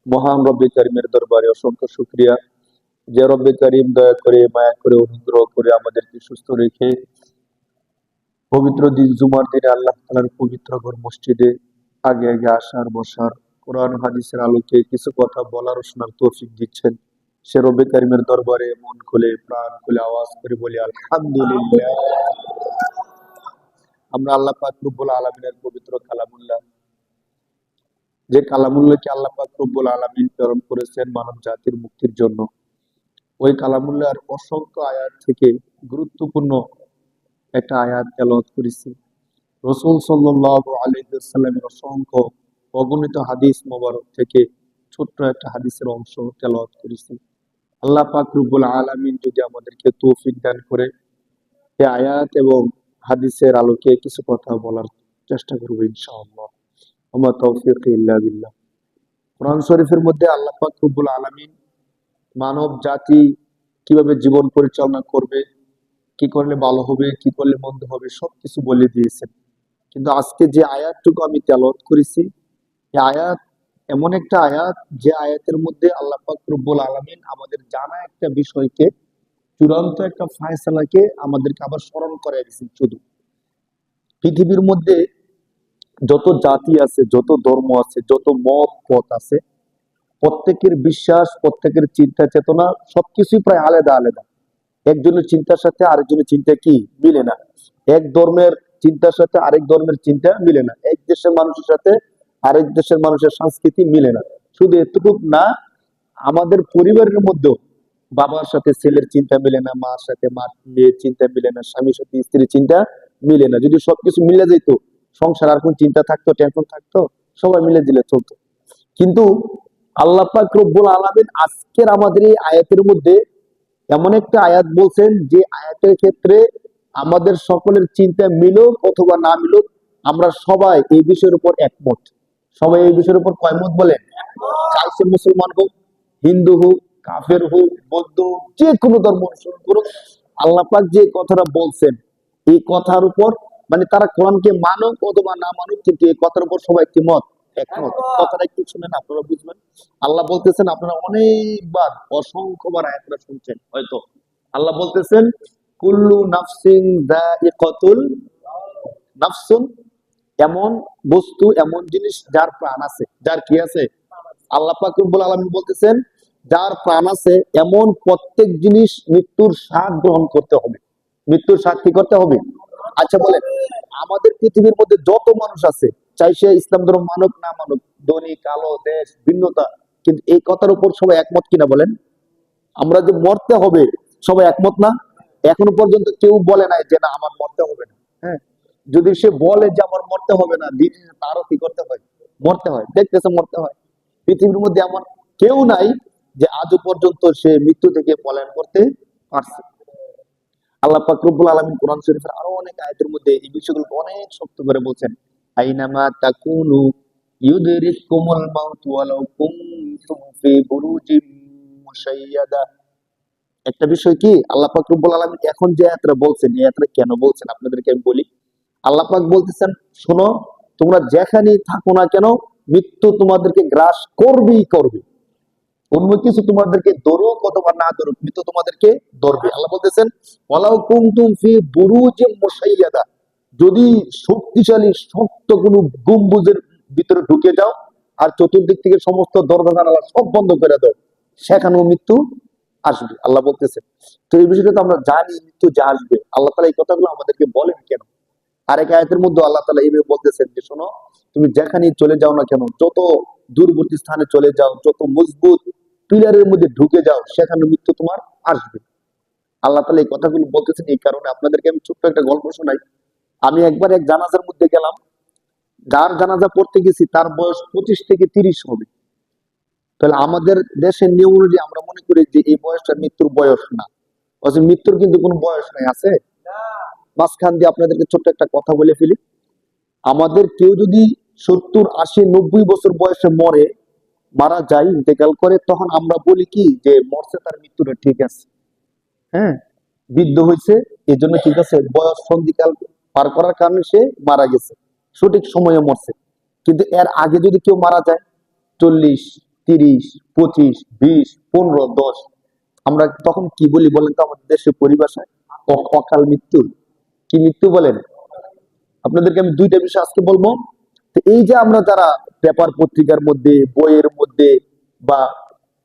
মহান রব্বে কারিমের দরবারে অসংখ্য শুকরিয়া যে রব্বে কারিম দয়া করে মায়া করে অনুগ্রহ করে আমাদেরকে সুস্থ রেখে পবিত্র দিন জুমার দিনে আল্লাহ তাআলার পবিত্র ঘর মসজিদে আগে আগে আসার বসার কোরআন হাদিসের আলোকে কিছু কথা বলার ও শোনার তৌফিক দিচ্ছেন। সে রব্বে কারিমের দরবারে মন খুলে প্রাণ খুলে আওয়াজ করে বলি আলহামদুলিল্লাহ। আমরা আল্লাহ পাক রব্বুল আলামিনের পবিত্র কালামুল্লাহ, যে কালামুল্লাহকে আল্লাহ পাক রব্বুল আলামিন প্রেরণ করেছেন মানব জাতির মুক্তির জন্য, ওই কালামুল্লাহর অসংখ্য আয়াত থেকে গুরুত্বপূর্ণ একটা আয়াত তেলাওয়াত করেছি। রাসূল সাল্লাল্লাহু আলাইহি ওয়াসাল্লামের অসংখ্য অগণিত হাদিস মোবারক থেকে ছোট্ট একটা হাদিসের অংশ তেলাওয়াত করেছি। আল্লাহ পাক রব্বুল আলামিন যদি আমাদেরকে তৌফিক দান করে এই আয়াত এবং হাদিসের আলোকে কিছু কথা বলার চেষ্টা করব ইনশাআল্লাহ। ওমা তৌফিক ইল্লা বিল্লাহ। কোরআন শরীফের মধ্যে আল্লাহ পাক রব্বুল আলামিন মানব জাতি কিভাবে জীবন পরিচালনা করবে, কি করলে ভালো হবে, কি করলে মন্দ হবে, সবকিছু বলে দিয়েছেন। কিন্তু আজকে যে আয়াতটুকু আমি তেলাওয়াত করেছি, এই আয়াত এমন একটা আয়াত যে আয়াতের মধ্যে আল্লাহ পাক রব্বুল আলামিন আমাদের জানা একটা বিষয়কে, চূড়ান্ত একটা ফায়সালাকে আমাদেরকে আবার স্মরণ করাই দিয়েছেন। শুধু পৃথিবীর মধ্যে যত জাতি আছে, যত ধর্ম আছে, যত মত পথ আছে, প্রত্যেকের বিশ্বাস, প্রত্যেকের চিন্তা চেতনা সবকিছুই প্রায় আলাদা আলাদা। একজনের চিন্তার সাথে আরেকজনের চিন্তা কি মিলে না। এক ধর্মের চিন্তার সাথে আরেক ধর্মের চিন্তা মিলে না। এক দেশের মানুষের সাথে আরেক দেশের মানুষের সংস্কৃতি মিলে না। শুধু এতটুকু না, আমাদের পরিবারের মধ্যেও বাবার সাথে ছেলের চিন্তা মিলে না, মার সাথে মার মেয়ের চিন্তা মিলে না, স্বামীর সাথে স্ত্রীর চিন্তা মিলে না। যদি সবকিছু মিলে যেত, সংসার আর কোন চিন্তা থাকতো, টেনশন থাকতো? সবাই মিলে দিলে চলতো। কিন্তু আল্লাহ পাক রব্বুল আলামিন আজকের আমাদের এই আয়াতের মধ্যে এমন একটা আয়াত বলছেন যে আয়াতের ক্ষেত্রে আমাদের সকলের চিন্তা মিলুক অথবা না মিলুক, আমরা সবাই এই বিষয়ের উপর একমত। সবাই এই বিষয়ের উপর কয়মত বলেন? চাইছে মুসলমান হোক, হিন্দু হোক, কাফের হোক, বৌদ্ধ হোক, যে কোনো ধর্ম অনুসরণ করুক, আল্লাহ পাক যে কথাটা বলছেন এই কথার উপর, মানে তারা কোরআনকে মানুক অথবা না মানুক, কিন্তু এই কথার উপর সবাই একটি মত, একমত। কথাটা একটু শুনেন, আপনারা বুঝবেন। আল্লাহ বলতেছেন, আপনারা অনেকবার অসংখ্যবার আয়াতটা শুনছেন হয়তো। আল্লাহ বলতেছেন কুল্লু নাফসিন যায়িকাতুল নাফসুন, এমন বস্তু, এমন জিনিস যার প্রাণ আছে, যার কি আছে? আল্লাহ পাক রব্বুল আলামিন বলতেছেন যার প্রাণ আছে এমন প্রত্যেক জিনিস মৃত্যুর স্বাদ গ্রহণ করতে হবে। মৃত্যুর স্বাদ কি করতে হবে? আচ্ছা বলেন, আমাদের পৃথিবীর মধ্যে যত মানুষ আছে, চাই সে ইসলাম ধর্ম মানুক না মানুক, ধনী কালো, দেশ ভিন্নতা, কিন্তু এই কথার উপর সবাই একমত কিনা বলেন? আমরা যে মরতে হবে সবাই একমত না? এখনো পর্যন্ত কেউ বলে নাই যে না আমার মরতে হবে না। হ্যাঁ, যদি সে বলে যে আমার মরতে হবে না, দিন শেষে তারও কি করতে হয়? মরতে হয়। দেখতেছে মরতে হয়। পৃথিবীর মধ্যে এমন কেউ নাই যে আজও পর্যন্ত সে মৃত্যু থেকে পলায়ন করতে পারছে। আল্লাহ পাক রব্বুল আলামিন কোরআন শরীফের আরো অনেক আয়াতের মধ্যে এই বিষয়গুলো অনেক শক্ত করে বলছেন। আইনামা তাকুনু ইউদরিকুমুল মাউত ওয়ালাউ কুনতুম ফি বুরুজিম মুশাইয়াদা। একটা বিষয় কি, আল্লাহ পাক রব্বুল আলামিন এখন যে আয়াতটা বলছেন, এই আয়াতটা কেন বলছেন আপনাদেরকে আমি বলি। আল্লাহ পাক বলতেছেন, শোনো, তোমরা যেখানেই থাকো না কেন, মৃত্যু তোমাদেরকে গ্রাস করবেই করবে। অন্য কিছু তোমাদেরকে ধরুক অথবা না ধরুক, মৃত্যু তোমাদেরকে ধরবে। আল্লাহ বলতেছেন ওয়ালাউ কুনতুম ফি বুরুজিম মুশাইয়াদা, যদি শক্তিশালী শক্ত কোনো গম্বুজের ভিতরে ঢুকে যাও আর চতুর্দিক থেকে সমস্ত দরজা জানালা সব বন্ধ করে দাও, সেখানেও মৃত্যু আসবে। আল্লাহ বলতেছেন। তো এই বিষয়টা তো আমরা জানি মৃত্যু যে আসবে। আল্লাহ তাআলা এই কথাগুলো আমাদেরকে বলেন কেন? আরেক আয়াতের মধ্যে আল্লাহ তাআলা এইভাবে বলতেছেন যে শোনো, তুমি যেখানেই চলে যাও না কেন, যত দূরবর্তী স্থানে চলে যাও, যত মজবুত পিলারের মধ্যে ঢুকে যাও, সেখানে মৃত্যু তোমার আসবে। আল্লাহ তাআলা এই কথাগুলো বলতেছেন এই কারণে। আপনাদেরকে আমি ছোট্ট একটা গল্প শোনাই। আমি একবার এক জানাজার মধ্যে গেলাম। যার জানাজা পড়তে গেছি তার বয়স 25 থেকে 30 হবে। তাহলে আমাদের দেশের নিয়ম অনুযায়ী আমরা মনে করি যে এই বয়সটা মৃত্যুর বয়স না। অথচ মৃত্যুর কিন্তু কোনো বয়স নাই, আছে? মাঝখান দিয়ে আপনাদেরকে ছোট্ট একটা কথা বলে ফেলি। আমাদের কেউ যদি 70, 80, 90 বছর বয়সে মরে, মারা যায়, ইন্তেকাল করে, তখন আমরা বলি কি যে মরছে, তার মৃত্যুটা ঠিক আছে। হ্যাঁ, বৃদ্ধ হয়েছে এই জন্য ঠিক আছে, বয়স সন্ধিকাল পার করার কারণে সে মারা গেছে, সঠিক সময়ে মরছে। কিন্তু এর আগে যদি কেউ মারা যায় 40, 30, 25, 20, 15, 10, আমরা তখন কি বলি বলেন তো আমাদের দেশের পরিভাষায়? অকাল মৃত্যু। কি মৃত্যু বলেন? আপনাদেরকে আমি দুইটা বিষয় আজকে বলবো। তো এই যে আমরা যারা পেপার পত্রিকার মধ্যে, বইয়ের মধ্যে বা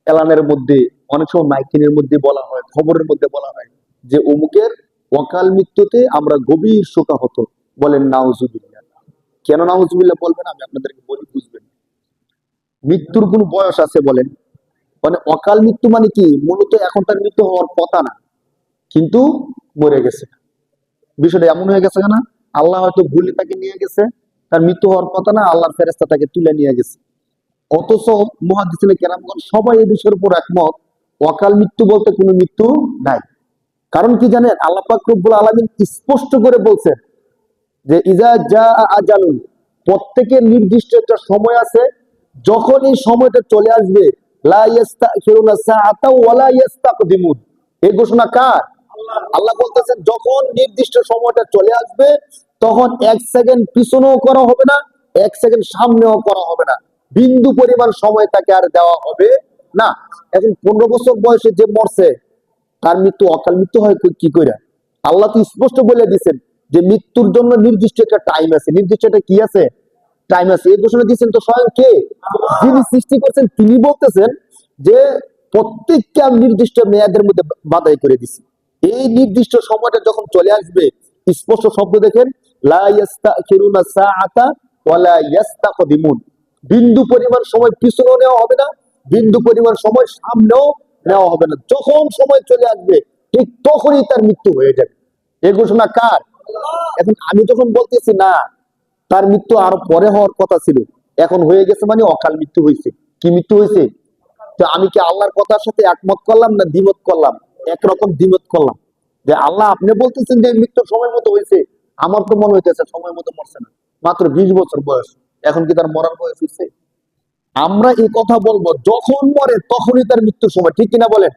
এলানের মধ্যে, অনেক সময় মাইকিনের মধ্যে বলা হয়, খবরের মধ্যে বলা হয় যে অমুকের অকাল মৃত্যুতে আমরা গভীর শোকাহত, বলেন নাউজুবিল্লাহ। কেন নাউজুবিল্লাহ বলবেন আমি আপনাদেরকে বলি, বুঝবেন। মৃত্যুর কোন বয়স আছে বলেন? মানে অকাল মৃত্যু মানে কি? মূলত এখন তার মৃত্যু হওয়ার কথা না, কিন্তু মরে গেছে। বিষয়টা এমন হয়ে গেছে না, আল্লাহ হয়তো ভুলে তাকে নিয়ে গেছে, তার মৃত্যু হওয়ার কথা না, আল্লাহর ফেরেশতা তাকে তুলে নিয়ে গেছে। অথচ মুহাদ্দিসিনে কেরামগণ সবাই এই বিষয়ের উপর একমত, অকাল মৃত্যু বলতে কোনো মৃত্যু নাই। কারণ কি জানেন? আল্লাহ পাক রব্বুল আলামিন স্পষ্ট করে বলছেন যে ইজা জা আজালুন, প্রত্যেকের নির্দিষ্ট একটা সময় আছে, যখন এই সময়টা চলে আসবে লা ইস্তাখিরুনা সাআতা ওয়ালা ইস্তাকদিমুন। এই ঘোষণা কার? আল্লাহ বলতেছেন যখন নির্দিষ্ট সময়টা চলে আসবে তখন 1 সেকেন্ড পিছনেও করা হবে না, 1 সেকেন্ড সামনেও করা হবে না, বিন্দু পরিমাণ সময় তাকে আর দেওয়া হবে না। এখন 15 বছর বয়সে যে মরছে তার মৃত্যু অকাল মৃত্যু হয় কি করে? আল্লাহ তো স্পষ্ট বলে দিচ্ছেন যে মৃত্যুর জন্য নির্দিষ্ট একটা টাইম আছে, নির্দিষ্ট একটা কি আছে? টাইম আছে। এই ঘোষণা দিচ্ছেন তো স্বয়ং কে? যিনি সৃষ্টি করছেন তিনি বলতেছেন যে প্রত্যেককে আমি নির্দিষ্ট মেয়াদের মধ্যে বাধাই করে দিছি। এই নির্দিষ্ট সময়টা যখন চলে আসবে, স্পষ্ট শব্দ দেখেন, লা ইস্তাখিরুনা সাআতা ওয়ালা ইস্তাকদিমুন। বিন্দু পরিমাণ সময় পিছনেও নেওয়া হবে না, বিন্দু পরিমাণ সময় সামনেও নেওয়া হবে না। যখন সময় চলে আসবে ঠিক তখনই তার মৃত্যু হয়ে যাবে। এই ঘোষণা কার? এখন আমি যখন বলতেছি না, তার মৃত্যু আরো পরে হওয়ার কথা ছিল, এখন হয়ে গেছে মানে অকাল মৃত্যু হয়েছে। কি মৃত্যু হয়েছে? তো আমি কি আল্লাহর কথার সাথে একমত করলাম না দ্বিমত করলাম? একরকম দ্বিমত করলাম। যে আল্লাহ আপনি বলতেছেন যে মৃত্যুর সময় মতো হয়েছে, আমার তো মনে হইতেছে সময় মতো মরছে না, মাত্র 20 বছর বয়স, এখন কি তার মরার বয়স হয়েছে? আমরা এই কথা বলবো যখন মরে তখনই তার মৃত্যুর সময়, ঠিক কিনা বলেন?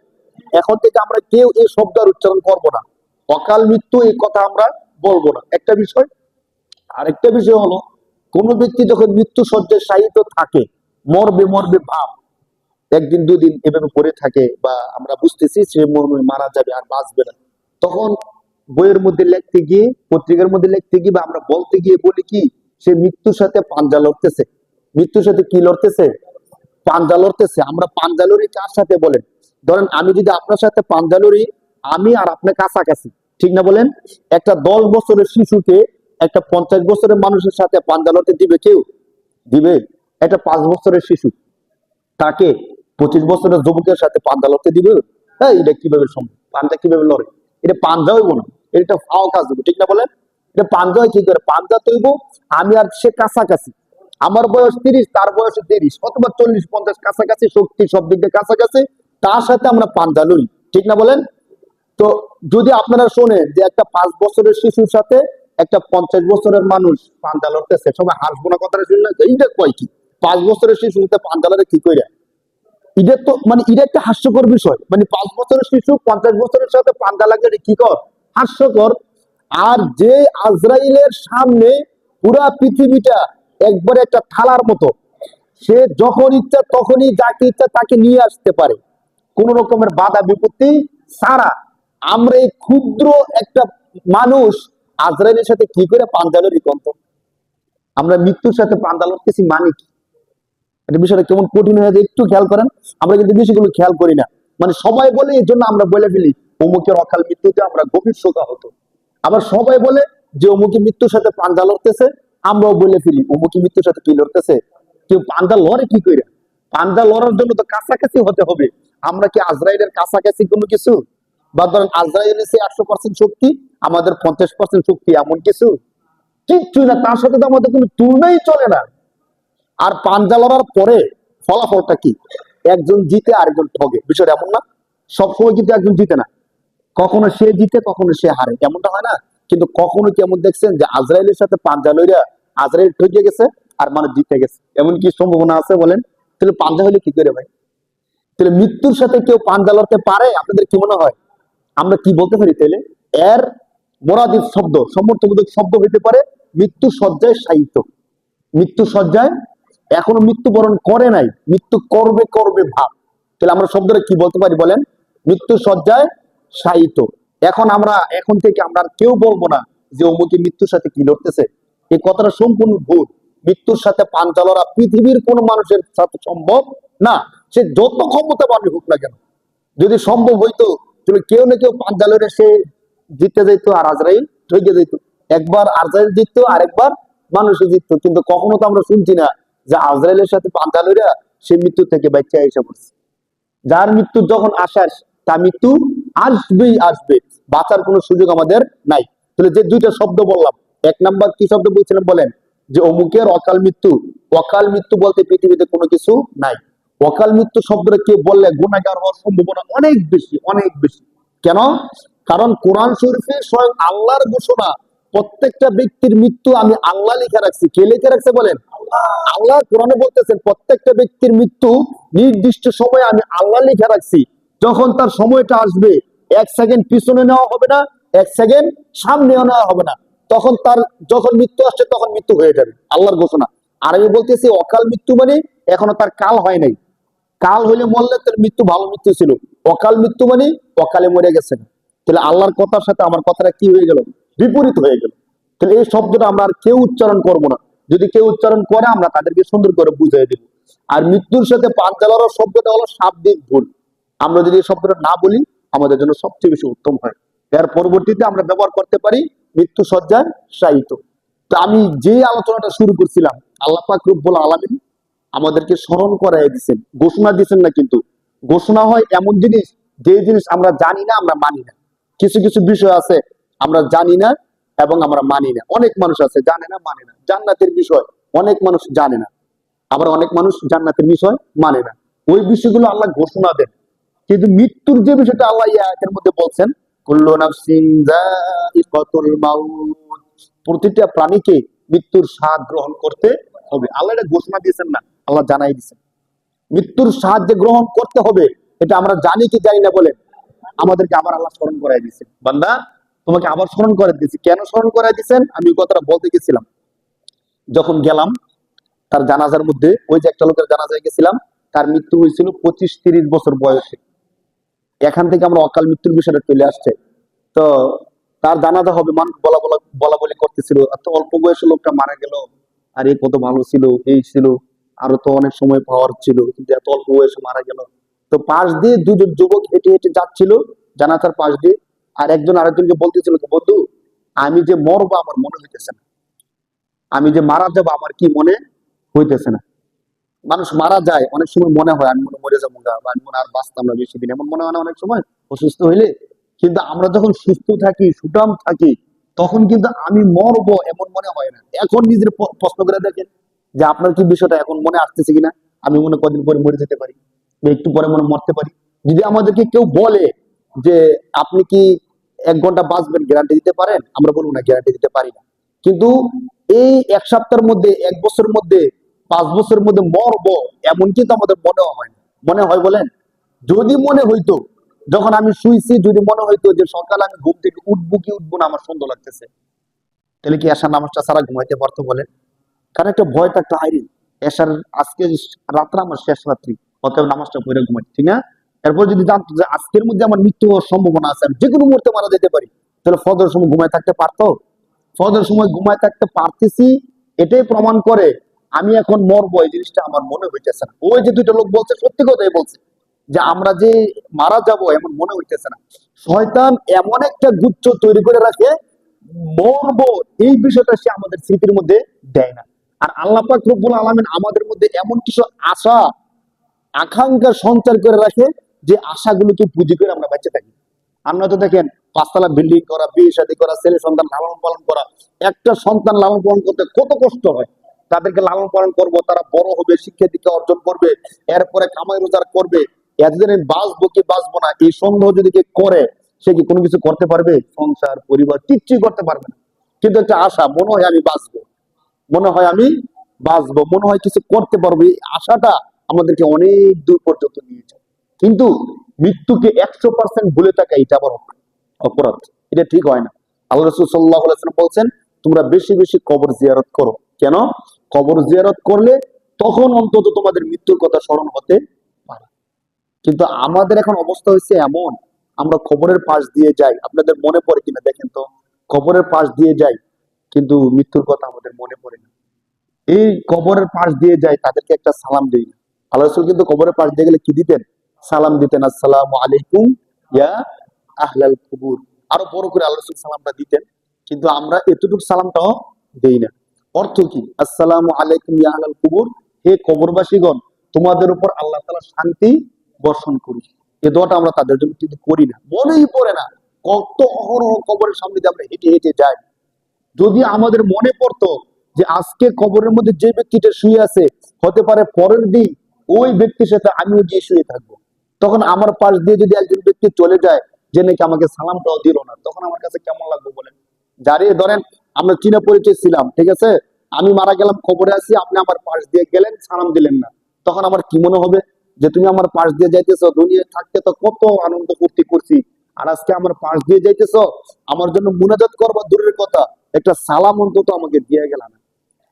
এখন থেকে আমরা কেউ এই শব্দ আর উচ্চারণ করবো না, অকাল মৃত্যু এই কথা আমরা বলবো না, একটা বিষয়। আরেকটা বিষয় হলো, কোন ব্যক্তি যখন মৃত্যু সজ্জায় শায়িত থাকে, মরবে মরবে ভাব, একদিন দুদিন এভাবে পড়ে থাকে, বা আমরা বুঝতেছি সে মারা যাবে আর বাঁচবে না, তখন বইয়ের মধ্যে লিখতে গিয়ে, পত্রিকার মধ্যে লিখতে গিয়ে বা আমরা বলতে গিয়ে বলি কি, সে মৃত্যুর সাথে পাঞ্জা লড়তেছে। মৃত্যুর সাথে কি লড়তেছে? পাঞ্জা লড়তেছে। আমরা পাঞ্জা লড়ি কার সাথে বলেন? ধরেন আমি যদি আপনার সাথে পাঞ্জা লড়ি, আমি আর আপনার কাছাকাছি, ঠিক না বলেন? একটা 10 বছরের শিশুকে একটা 50 বছরের মানুষের সাথে পাঞ্জা লড়তে দিবে কেউ? দিবে? একটা 5 বছরের শিশু তাকে 25 বছরের যুবকের সাথে পাঞ্জা লড়তে দিবে? হ্যাঁ, এটা কিভাবে সম্ভব? পাঞ্জা কিভাবে লড়ে? এটা পাঞ্জা হইব না, এটা ফাও কাজ হইব, ঠিক না বলেন? এটা পাঞ্জা হয় কি করে? পাঞ্জা তো হইব আমি আর সে কাছাকাছি, আমার বয়স 30, তার বয়স 30 অথবা 40, 50, কাছাকাছি, শক্তি সব দিক দিয়ে কাছাকাছি, তার সাথে আমরা পাঞ্জা লড়ি, ঠিক না বলেন? তো যদি আপনারা শোনেন যে একটা 5 বছরের শিশুর সাথে একটা 50 বছরের মানুষ পাঞ্জা লড়তেছে, সবাই হাসবো না কথাটা শুনলে? এইটা কয় কি? 5 বছরের শিশুর সাথে পাঞ্জা লড়ে কি করে? এটা তো মানে এটা একটা হাস্যকর বিষয়। মানে 5 বছরের শিশু 50 বছরের সাথে পাঞ্জা লাগলে এটা কি কর? হাস্যকর। আর যে আজরাইলের সামনে পুরা পৃথিবীটা একবারে একটা থালার মতো, সে যখন ইচ্ছা তখনই যাকে ইচ্ছা তাকে নিয়ে আসতে পারে, কোন রকমের বাধা বিপত্তি ছাড়া। আমরা এই ক্ষুদ্র একটা মানুষ আজরাইলের সাথে কি করে পাঞ্জা লড়ি কন্ত? আমরা মৃত্যুর সাথে পাঞ্জা লড়তেছি মানে কি? এটা বিষয়টা কেমন কঠিন হয়ে যায় একটু খেয়াল করেন। আমরা কিন্তু বিষয়গুলো খেয়াল করি না, মানে সবাই বলে এই জন্য আমরা বলে ফেলি অমুকের অকাল মৃত্যুতে আমরা গভীর শোকাহত। আবার সবাই বলে যে অমুকি মৃত্যুর সাথে পাঞ্জা লড়তেছে, আমরাও বলে ফেলি অমুকি মৃত্যুর সাথে কি লড়তেছে। কেউ পাঞ্জা লড়ে কি করে? পাঞ্জা লড়ার জন্য তো কাছাকাছি হতে হবে। আমরা কি আজরাইলের কাছাকাছি কোনো কিছু? বা ধরেন আজরাইল এসে 100% শক্তি, আমাদের 50% শক্তি, এমন কিছু কিচ্ছু না, তার সাথে তো আমাদের কোনো তুলনাই চলে না। আর পাঞ্জা লড়ার পরে ফলাফলটা কি? একজন জিতে আরেকজন ঠগে, বিষয়টা এমন না? সবসময় কিন্তু একজন জিতে না, কখনো সে জিতে কখনো সে হারে, এমনটা হয় না? কিন্তু কখনো কেমন দেখছেন যে আজরাইলের সাথে পাঞ্জা লইরা আজরাইল ঠকে গেছে আর মানুষ জিতে গেছে? এমন কি সম্ভাবনা আছে বলেন? তাহলে পাঞ্জা হলে কি করে ভাই? তাহলে মৃত্যুর সাথে কেউ পাঞ্জা লড়তে পারে? আপনাদের কি মনে হয়? আমরা কি বলতে পারি তাহলে? এর মোরাদিফ শব্দ, সমর্থবোধক শব্দ হইতে পারে মৃত্যু সজ্জায় শায়িত। মৃত্যু সজ্জায় এখনো মৃত্যুবরণ করে নাই, মৃত্যু করবে করবে ভাব। তাহলে আমরা শব্দটা কি বলতে পারি বলেন? মৃত্যু শয্যায় শায়িত। এখন থেকে আমরা আর কেউ বলবো না যে অমুকে মৃত্যুর সাথে কি লড়তেছে। এই কথাটা সম্পূর্ণ ভুল। মৃত্যুর সাথে পাঞ্জা লড়া পৃথিবীর কোন মানুষের সাথে সম্ভব না, সে যত ক্ষমতাবানই হোক না কেন। যদি সম্ভব হইতো তাহলে কেউ না কেউ পাঞ্জা লড়ে সে জিতে যেত আর আজরাইল ঠকে যেত। একবার আজরাইল জিততো, আরেকবার মানুষে জিততো, কিন্তু কখনো তো আমরা শুনছি না যে আজরাইলের সাথে পাঞ্জা লড়া সে মৃত্যু থেকে বাঁচিয়ে এসে পড়ছে। যার মৃত্যু যখন আসার, তার মৃত্যু আসবেই আসবে, বাঁচার কোনো সুযোগ আমাদের নাই। তাহলে যে দুইটা শব্দ বললাম, এক নাম্বার কি শব্দ বলছিলাম বলেন? যে অমুকের অকাল মৃত্যু। অকাল মৃত্যু বলতে পৃথিবীতে কোনো কিছু নাই। অকাল মৃত্যু শব্দটা কে বললে গুনাহগার হওয়ার সম্ভাবনা অনেক বেশি, অনেক বেশি। কেন? কারণ কোরআন শরীফে স্বয়ং আল্লাহর ঘোষণা, প্রত্যেকটা ব্যক্তির মৃত্যু আমি আল্লাহ লিখে রাখছি। কে লিখে রাখছে বলেন? আল্লাহ কোরআনে বলতেছেন প্রত্যেকটা ব্যক্তির মৃত্যু নির্দিষ্ট সময়ে আমি আল্লাহ লিখে রাখছি। যখন তার সময়টা আসবে, 1 সেকেন্ড পিছনে নেওয়া হবে না, 1 সেকেন্ড সামনেও নেওয়া হবে না। তখন তার যখন মৃত্যু আসছে তখন মৃত্যু হয়ে যাবে, আল্লাহর ঘোষণা। আর আমি বলতেছি অকাল মৃত্যু মানে এখনো তার কাল হয় নাই। কাল হইলে মরলে তার মৃত্যু ভালো মৃত্যু ছিল। অকাল মৃত্যু মানে অকালে মরে গেছে না। তাহলে আল্লাহর কথার সাথে আমার কথাটা কি হয়ে গেল? বিপরীত হয়ে গেল। তাহলে এই শব্দটা আমরা আর কেউ উচ্চারণ করব না। যদি কেউ উচ্চারণ করে আমরা তাদেরকে সুন্দর করে বুঝিয়ে দেব। আর মৃত্যুর সাথে পাঞ্জা লড়ার শব্দটা হলো শাব্দিক ভুল। আমরা যদি এই শব্দটা না বলি আমাদের জন্য সবচেয়ে বেশি উত্তম হয়। এর পরবর্তীতে আমরা ব্যবহার করতে পারি মৃত্যু শয্যায় শায়িত। তো আমি যে আলোচনাটা শুরু করছিলাম, আল্লাহ পাক রব্বুল আলামিন আমাদেরকে স্মরণ করাই দিচ্ছেন, ঘোষণা দিচ্ছেন না। কিন্তু ঘোষণা হয় এমন জিনিস, যে জিনিস আমরা জানি না, আমরা মানি না। কিছু কিছু বিষয় আছে আমরা জানি না এবং আমরা মানি না। অনেক মানুষ আছে জানে না, মানে না। জান্নাতের বিষয় অনেক মানুষ জানে না, আবার অনেক মানুষ জান্নাতের বিষয় মানে না। ওই বিষয়গুলো আল্লাহ ঘোষণা দেন। কিন্তু মৃত্যুর যে বিষয়টা আল্লাহ এই আয়াতের মধ্যে বলছেন, কুল্লু নাফসিন যায়িকাতুল মাউত, প্রতিটা প্রাণীকে মৃত্যুর স্বাদ গ্রহণ করতে হবে। আল্লাহ এটা ঘোষণা দিয়েছেন না, আল্লাহ জানাই দিয়েছেন মৃত্যুর স্বাদ যে গ্রহণ করতে হবে। এটা আমরা জানি কি জানি না বলেন? আমাদেরকে আবার আল্লাহ স্মরণ করাই দিয়েছেন, বান্দা তোমাকে আবার স্মরণ করে দিয়েছি। কেন স্মরণ করাই দিয়েছেন? আমি ওই কথাটা বলতে গেছিলাম। যখন গেলাম তার জানাজার মধ্যে, ওই যে একটা লোকের জানাজায় গেছিলাম, তার মৃত্যু হয়েছিল 25-30 বছর বয়সে। এখান থেকে আমরা অকাল মৃত্যুর বিষয়টা চলে আসছে। তো তার জানাজা হবে, মানুষ বলা বলা বলা বলি করতেছিল, এত অল্প বয়সে লোকটা মারা গেল, আর এই কত ভালো ছিল, এই ছিল, আরো তো অনেক সময় পাওয়ার ছিল, কিন্তু এত অল্প বয়সে মারা গেল। তো পাশ দিয়ে দুজন যুবক হেঁটে হেঁটে যাচ্ছিল জানাজার পাশ দিয়ে, আর একজন আরেকজনকে বলতেছিল, বন্ধু আমি যে মরবো আমার মনে হইতেছে না, আমি যে মারা যাবো আমার কি মনে হইতেছে না। মানুষ মারা যায় অনেক সময় মনে হয় আমি মনে মরে যাবো গা, বা আমি মনে আর বাঁচতাম না বেশি দিন, এমন মনে হয় না অনেক সময় অসুস্থ হইলে। কিন্তু আমরা যখন সুস্থ থাকি, সুঠাম থাকি, তখন কিন্তু আমি মরবো এমন মনে হয় না। এখন নিজের প্রশ্ন করে দেখেন যে আপনার কি বিষয়টা এখন মনে আসতেছে কিনা, আমি মনে কদিন পরে মরে যেতে পারি, বা একটু পরে মনে মরতে পারি। যদি আমাদেরকে কেউ বলে যে আপনি কি 1 ঘন্টা বাঁচবেন, গ্যারান্টি দিতে পারেন? আমরা বলবো না, গ্যারান্টি দিতে পারি না। কিন্তু এই 1 সপ্তাহের মধ্যে, 1 বছরের মধ্যে, 5 বছরের মধ্যে মরবো এমন কিন্তু আমাদের মনে হয় না। মনে হয় বলেন? যদি মনে হইতো, যখন আমি শুইছি, যদি মনে হইতো যে সকালে আমি ঘুম থেকে উঠবো কি উঠবো না আমার সন্দেহ লাগতেছে, তাহলে কি এশার নামাজটা ছাড়া ঘুমাইতে পারতো বলেন? কারণ একটা ভয় থাকতো, হাইরে এশার আজকে রাত্রে আমার শেষ রাত্রি, অতএব নামাজটা পড়ে ঘুমাই, ঠিক না? এরপর যদি জানতো যে আজকের মধ্যে আমার মৃত্যু হওয়ার সম্ভাবনা আছে, আমি যে কোনো মুহূর্তে মারা যেতে পারি, তাহলে ফজরের সময় ঘুমায় থাকতে পারতো? ফজরের সময় ঘুমায় থাকতে পারতেছি, এটাই প্রমাণ করে আমি এখন মরবো, এই জিনিসটা আমার মনে হইতেছে না। ওই যে দুইটা লোক বলছে সত্যি কথাই বলছে, যে আমরা যে মারা যাব এমন মনে হইতেছে না। শয়তান এমন একটা গুচ্ছ তৈরি করে রাখে, মরবো এই বিষয়টা সে আমাদের স্মৃতির মধ্যে দেয় না। আর আল্লাহ পাক রব্বুল আলামিন আমাদের মধ্যে এমন কিছু আশা আকাঙ্ক্ষা সঞ্চার করে রাখে, যে আশাগুলোকে পুঁজি করে আমরা বেঁচে থাকি। আমরা তো দেখেন 5 তলা বিল্ডিং করা, বিয়ে শাদী করা, ছেলে সন্তান লালন পালন করা, একটা সন্তান লালন পালন করতে কত কষ্ট হয়। তাদেরকে লালন পালন করবো, তারা বড় হবে, শিক্ষা দীক্ষা অর্জন করবে, এরপরে কামাই রোজগার করবে, এতদিন আমি বাঁচবো কি বাঁচবো না এই সন্দেহ যদি কে করে, সে কি কোনো কিছু করতে পারবে? সংসার পরিবার কিচ্ছুই করতে পারবে না। কিন্তু একটা আশা, মনে হয় আমি বাঁচবো, মনে হয় আমি বাঁচবো, মনে হয় কিছু করতে পারবো, এই আশাটা আমাদেরকে অনেক দূর পর্যন্ত নিয়ে যায়। কিন্তু মৃত্যুকে 100% ভুলে থাকা, এটা আবার অপরাধ, এটা ঠিক হয় না। আল্লাহ রাসূল সাল্লাল্লাহু আলাইহি ওয়াসাল্লাম বলছেন তোমরা বেশি বেশি কবর জিয়ারত করো। কেন? কবর জিয়ারত করলে তখন অন্তত তোমাদের মৃত্যুর কথা স্মরণ হতে পারে। কিন্তু আমাদের এখন অবস্থা হয়েছে এমন, আমরা কবরের পাশ দিয়ে যাই, আপনাদের মনে পড়ে কিনা দেখেন তো, কবরের পাশ দিয়ে যাই কিন্তু মৃত্যুর কথা আমাদের মনে পড়ে না। এই কবরের পাশ দিয়ে যায়, তাদেরকে একটা সালাম দেই না। আল্লাহ রাসূল কিন্তু কবরের পাশ দিয়ে গেলে কি দিতেন? সালাম দিতেন, আসসালামু আলাইকুম ইয়া আহলাল কুবুর। আরো বড় করে আল্লাহ রাসূল সালামটা দিতেন, কিন্তু আমরা এতটুকু সালামটাও দেই না। অর্থ কি? আসসালামু আলাইকুম ইয়া আহলাল কুবুর, হে কবরবাসীগণ, তোমাদের উপর আল্লাহ তাআলা শান্তি বর্ষণ করুন। এই দোয়াটা আমরা তাদের জন্য কিন্তু করি না, মনেই পড়ে না। কত অহরহ কবরের সামনে দিয়ে আমরা হেঁটে হেঁটে যাই। যদি আমাদের মনে পড়তো যে আজকে কবরের মধ্যে যে ব্যক্তিটা শুয়ে আছে, হতে পারে পরের দিন ওই ব্যক্তির সাথে আমিও গিয়ে শুয়ে থাকবো, তখন আমার পাশ দিয়ে যদি একজন ব্যক্তি চলে যায় যে নাকি আমাকে সালামটাও দিল না, তখন আমার কাছে কেমন লাগবে বলেন? যারে ধরেন আমরা চীনা পরিচয় ছিলাম, ঠিক আছে, আমি মারা গেলাম, খবরে আছি, আপনি আমার পাশ দিয়ে গেলেন, সালাম দিলেন না, তখন আমার কি মনে হবে? যে তুমি আমার পাশ দিয়ে যাইতেছো, দুনিয়ায় থাকতে তো কত আনন্দ ফুর্তি করছি, আর আজকে আমার পাশ দিয়ে যাইতেছো, আমার জন্য মুনাজাত করবা দূরের কথা, একটা সালাম অন্তত আমাকে দিয়ে গেল না।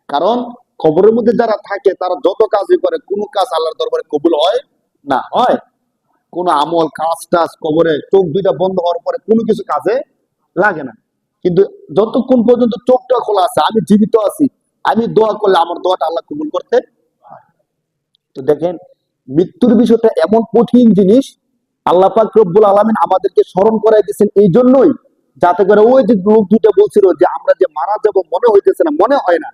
কারণ কবরের মধ্যে যারা থাকে তারা যত কাজই করে, কোনো কাজ আল্লাহর দরবারে কবুল হয় না। হয় কোন আমল কাজ টাজ কবরে চোখ দুইটা বন্ধ হওয়ার পরে কোনো কিছু কাজে লাগে না। কিন্তু যতক্ষণ পর্যন্ত চোখটা খোলা আছে, আমি জীবিত আছি, আমি দোয়া করলে আমার দোয়াটা আল্লাহ কবুল করতে হয়। তো দেখেন, মৃত্যুর বিষয়টা এমন কঠিন জিনিস, আল্লাহ পাক রব্বুল আলামিন আমাদেরকে স্মরণ করাই দিয়েছেন এই জন্যই, যাতে করে ওই যে লোক দুটো বলছিল যে আমরা যে মারা যাব মনে হইতেছে না, মনে হয় না,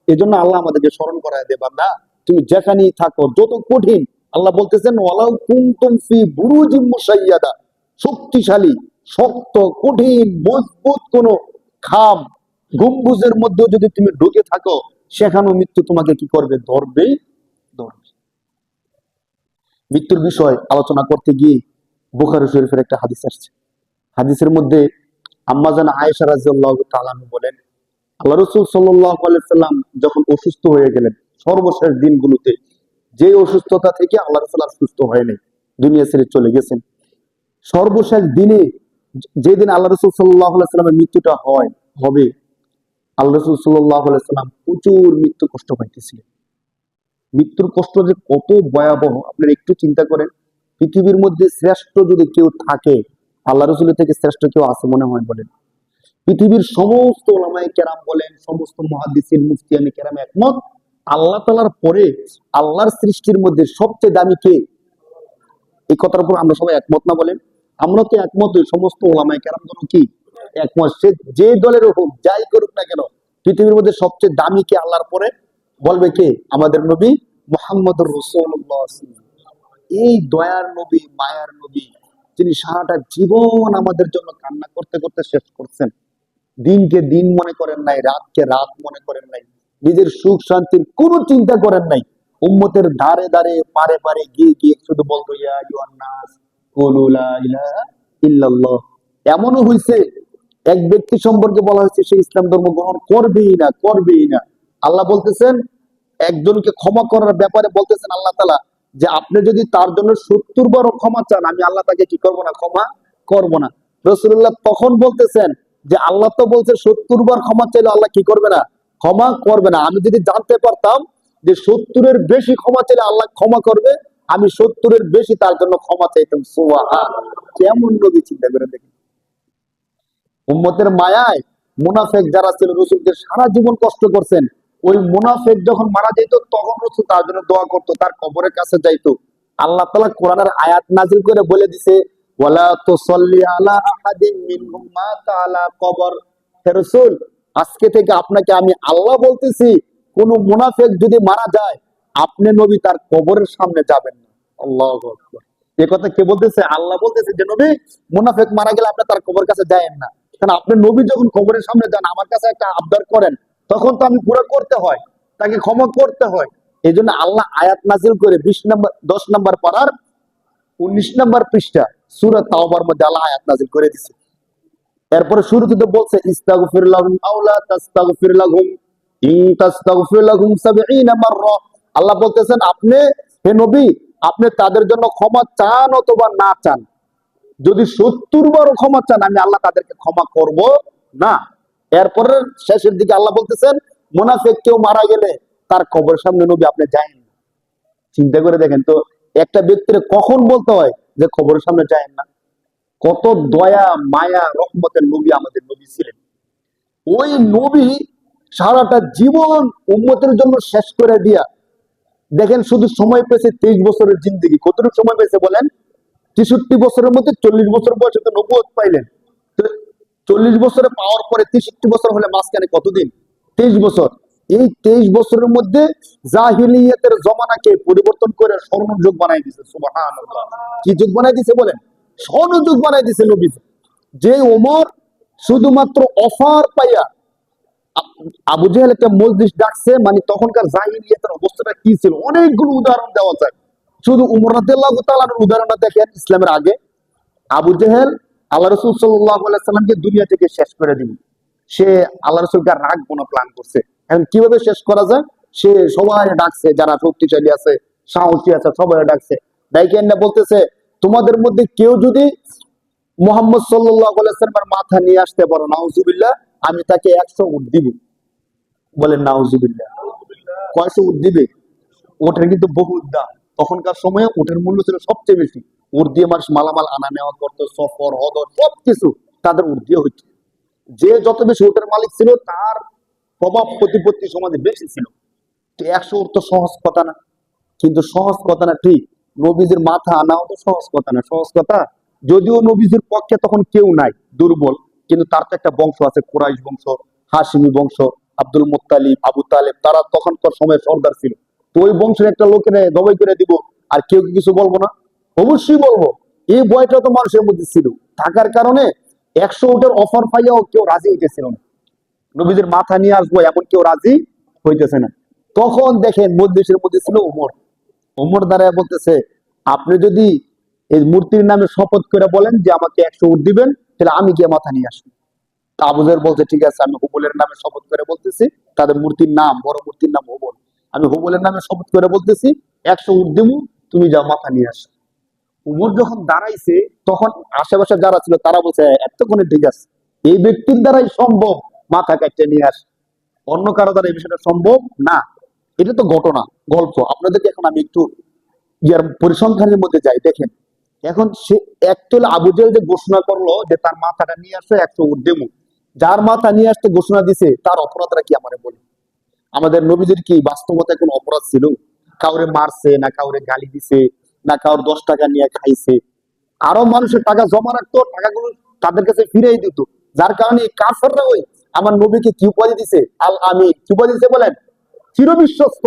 এই জন্য আল্লাহ আমাদেরকে স্মরণ করাই দেয়, বান্দা তুমি যেখানেই থাকো, যত কঠিন, আল্লাহ বলতেছেন ওয়ালাউ কুনতুম ফি বুরুজিম মুশাইয়াদা, শক্তিশালী, শক্ত, কঠিন, মজবুত কোন খাম গম্বুজের মধ্যে যদি তুমি ঢুকে থাকো, সেখানেও মৃত্যু তোমাকে কি করবে? ধরবেই ধরবে। মৃত্যুর বিষয় আলোচনা করতে গিয়ে বুখারী শরীফের একটা হাদিস আসছে। হাদিসের মধ্যে আম্মাজান আয়েশা রাদিয়াল্লাহু তাআলা বলেন, আল্লাহ রাসূল সাল্লাল্লাহু আলাইহি সাল্লাম যখন অসুস্থ হয়ে গেলেন সর্বশেষ দিনগুলোতে, যে অসুস্থতা থেকে আল্লাহ রাসূল আর সুস্থ হয়নি, দুনিয়া ছেড়ে চলে গেছেন, সর্বশেষ দিনে যেদিন আল্লাহ রাসূল সাল্লাল্লাহু আলাইহি সাল্লামের মৃত্যুটা হবে, আল্লাহ রাসূল সাল্লাল্লাহু আলাইহি সাল্লাম প্রচুর মৃত্যু কষ্ট পাইতেছিলেন। মৃত্যুর কষ্ট যে কত ভয়াবহ আপনারা একটু চিন্তা করেন। পৃথিবীর মধ্যে শ্রেষ্ঠ যদি কেউ থাকে, আল্লাহ রসুলের থেকে শ্রেষ্ঠ কেউ আছে মনে হয় বলেন? পৃথিবীর সমস্ত ওলামায়ে কেরাম বলেন, সমস্ত মুহাদ্দিসিন মুফতিয়ানে কেরাম একমত, আল্লাহ তাআলার পরে আল্লাহর সৃষ্টির মধ্যে সবচেয়ে দামি কে? এই কথার উপর আমরা সবাই একমত না বলেন? আমরা তো একমত, সমস্ত ওলামায়ে কেরাম যেন কি একমত, সে যে দলের হোক, যাই করুক না কেন, পৃথিবীর মধ্যে সবচেয়ে দামি কে আল্লাহর পরে? বলবে কে? আমাদের নবী মুহাম্মদুর রাসূলুল্লাহ। এই দয়ার নবী, মায়ার নবী, যিনি সারাটা জীবন আমাদের জন্য কান্না করতে করতে শেষ করছেন, দিনকে দিন মনে করেন নাই, রাতকে রাত মনে করেন নাই, নিজের সুখ শান্তির কোনো চিন্তা করেন নাই, উম্মতের ধারে ধারে পারে পারে গিয়ে গিয়ে শুধু বলতো ইয়া আইয়ুহান নাস কুলু লা ইলাহা ইল্লাল্লাহ। এমনও হয়েছে এক ব্যক্তি সম্পর্কে বলা হয়েছে সে ইসলাম ধর্ম গ্রহণ করবেই না, করবেই না। আল্লাহ বলতেছেন একজনকে ক্ষমা করার ব্যাপারে, বলতেছেন আল্লাহ তাআলা যে আপনি যদি তার জন্য 70 বারও ক্ষমা চান, আমি আল্লাহ তাকে কি করবো না? ক্ষমা করবো না। রাসূলুল্লাহ তখন বলতেছেন যে আল্লাহ তো বলছে 70 বার ক্ষমা চাইলে আল্লাহ কি করবে না? ক্ষমা করবে না। আমি যদি জানতে পারতাম যে 70-এর বেশি ক্ষমা চাইলে আল্লাহ ক্ষমা করবে, আমি 70-এর বেশি তার জন্য ক্ষমা চাইতাম। সুবহানাল্লাহ, কেমন নবী, চিন্তা করে দেখেন। উম্মতের মায়ায় মুনাফেক যারা ছিল, রাসূলকে সারা জীবন কষ্ট করছেন, ওই মুনাফেক যখন মারা যেত তখন রাসূল তার জন্য দোয়া করতো, তার কবরের কাছে যাইতো। আল্লাহ তাআলা কোরআনের আয়াত নাযিল করে বলে দিছে, ওয়ালা তুসাল্লি আলা আহাদিন মিনহুম মাতা আলা কবর। হে রাসূল, আজকে থেকে আপনাকে আমি আল্লাহ বলতেছি, কোন মুনাফেক যদি মারা যায়, আপনি নবী তার কবরের সামনে যাবেন না। আল্লাহু আকবার। এই কথা কে বলতেছে? আল্লাহ বলতেছে যে নবী, মুনাফেক মারা গেলে আপনি তার কবরের কাছে যায়েন না। কারণ আপনি নবী যখন কবরের সামনে যান, আমার কাছে একটা আবদার করেন, তখন তো আমি পুরো করতে হয়, তাকে ক্ষমা করতে হয়। এই জন্য আল্লাহ আয়াত নাজিল করে 10 নম্বর পারার 19 নম্বর পৃষ্ঠা সূরা তাওবার মধ্যে আল্লাহ আয়াত নাজিল করে দিছে। এরপরে শুরুতে তো বলছে ইস্তাগফির লাহুম আও লা তাস্তাগফির লাহুম ইন তাস্তাগফির লাহুম 70 মাররা। আল্লাহ বলতেছেন আপনি, হে নবী, আপনি তাদের জন্য ক্ষমা চান অথবা না চান, যদি 70 বারও ক্ষমা চান, আমি আল্লাহ তাদেরকে ক্ষমা করব না। এরপরে শেষের দিকে আল্লাহ বলতেছেন মুনাফিক কেউ মারা গেলে তার কবরের সামনে নবী আপনি যায়েন না। চিন্তা করে দেখেন তো, একটা ব্যক্তির কখন বলতে হয় যে খবরের সামনে যায় না? কত দয়া মায়া রহমতের নবী আমাদের নবী ছিলেন। ওই নবী সারাটা জীবন উম্মতের জন্য শেষ করে দিয়া, দেখেন শুধু সময় পেয়েছে 23 বছরের জিন্দেগি। কতটুকু সময় পেয়েছে বলেন? 63 বছরের মধ্যে 40 বছর বয়সে তো নবুয়ত পাইলেন। তো 40 বছরে পাওয়ার পরে 63 বছর হলে মাঝখানে কতদিন? 23 বছর। এই 23 বছরের মধ্যে জাহিলিয়াতের জমানাকে পরিবর্তন করে স্বর্ণযুগ বানাই দিছে। সুবহানাল্লাহ। কি যুগ বানাই দিছে বলেন? স্বর্ণযুগ বানাই দিছে নবী। যে ওমর শুধুমাত্র অফার পাইয়া আবু জেহেল একটা মজলিস ডাকছে, মানে তখনকার জাহিলিয়াতের অবস্থাটা কি ছিল অনেকগুলো উদাহরণ দেওয়া যায়। শুধু উমর রাদিয়াল্লাহু তাআলার উদাহরণটা দেখেন। ইসলামের আগে আবু জেহেল আল্লাহ রাসূল সাল্লাল্লাহু আলাইহি সাল্লামকে দুনিয়া থেকে শেষ করে দিল। সে আল্লাহ রাসূলকে রাখবো না প্ল্যান করছে। এখন কিভাবে শেষ করা যায়? সে সবাই ডাকছে, যারা শক্তিশালী আছে সাহসী আছে সবাই ডাকছে। ডাইকে এনে বলতেছে, তোমাদের মধ্যে কেউ যদি মুহাম্মদ সাল্লাল্লাহু আলাইহি সাল্লামের মাথা নিয়ে আসতে পারো, নাউজুবিল্লাহ, আমি তাকে 100 উট দিব। বলেন নাউজুবিল্লাহ। কয়শো উট দিবে? ওটের কিন্তু বহু দাম। তখনকার সময়ে ওটের মূল্য ছিল সবচেয়ে বেশি। উট দিয়ে মানুষ মালামাল আনা নেওয়া করতো, সফর হদর সবকিছু তাদের উট দিয়ে হইতো। যে যত বেশি উটের মালিক ছিল তার প্রভাব প্রতিপত্তি সমাজে বেশি ছিল। তো 100 উট তো সহজ কথা না। কিন্তু সহজ কথা না ঠিক, নবীজির মাথা আনাও তো সহজ কথা না। সহজ কথা, যদিও নবীজির পক্ষে তখন কেউ নাই, দুর্বল, কিন্তু তার তো একটা বংশ আছে, কুরাইশ বংশ, হাশিমি বংশ, আব্দুল মুত্তালিব, আবু তালেব, তারা তখনকার সময় সর্দার ছিল। তো ওই বংশের একটা লোকের জবাই করে দিব, আর কেউ কি কিছু বলবো না? অবশ্যই বলবো। এই ভয়টা তো মানুষের মধ্যে ছিল, থাকার কারণে 100 উটের অফার পাইয়াও কেউ রাজি হইতেছিল না। নবীদের মাথা নিয়ে আসবো এমন কেউ রাজি হইতেছে না। তখন দেখেন মজলিসের মধ্যে ছিল ওমর। ওমর দাঁড়ায় বলতেছে, আপনি যদি এই মূর্তির নামে শপথ করে বলেন যে আমাকে 100 উট দিবেন, তাহলে আমি গিয়ে মাথা নিয়ে আসবো। তা আবু জাহেল বলছে, ঠিক আছে, আমি হুবলের নামে শপথ করে বলতেছি, তাদের মূর্তির নাম, বড় মূর্তির নাম হুবল, আমি হুবলের নামে শপথ করে বলতেছি 100 উট দেবো, তুমি যাও মাথা নিয়ে আসো। উমর যখন দাঁড়াইছে, তখন আশেপাশে যারা ছিল তারা বলছে, এতক্ষণে ঠিক আছে, এই ব্যক্তির দ্বারাই সম্ভব মাথা কাটতে নিয়ে আস, অন্য কারো দ্বারা এই বিষয়টা সম্ভব না। এটা তো ঘটনা, গল্প। আপনাদেরকে এখন আমি একটু ইয়ার পরিসংখ্যানের মধ্যে যাই। দেখেন, এখন সে একচুয়ালি আবু জেহেল যে ঘোষণা করলো যে তার মাথাটা নিয়ে আসে 100 উট দেবো, যার মাথা নিয়ে আসতে ঘোষণা দিছে তার অপরাধটা কি আমারে বলে? আমাদের নবীজির কি বাস্তবতায় কোনো অপরাধ ছিল? কাউরে মারছে না, কাউরে গালি দিছে না, কাউর 10 টাকা নিয়ে খাইছে? আরো মানুষের টাকা জমা রাখতো, টাকাগুলো তাদের কাছে ফিরেই দিত। যার কারণে এই কাফেররা ওই আমার নবীকে কি উপাধি দিছে? আল আমিন। কি উপাধি দিছে বলেন? চিরবিশ্বস্ত।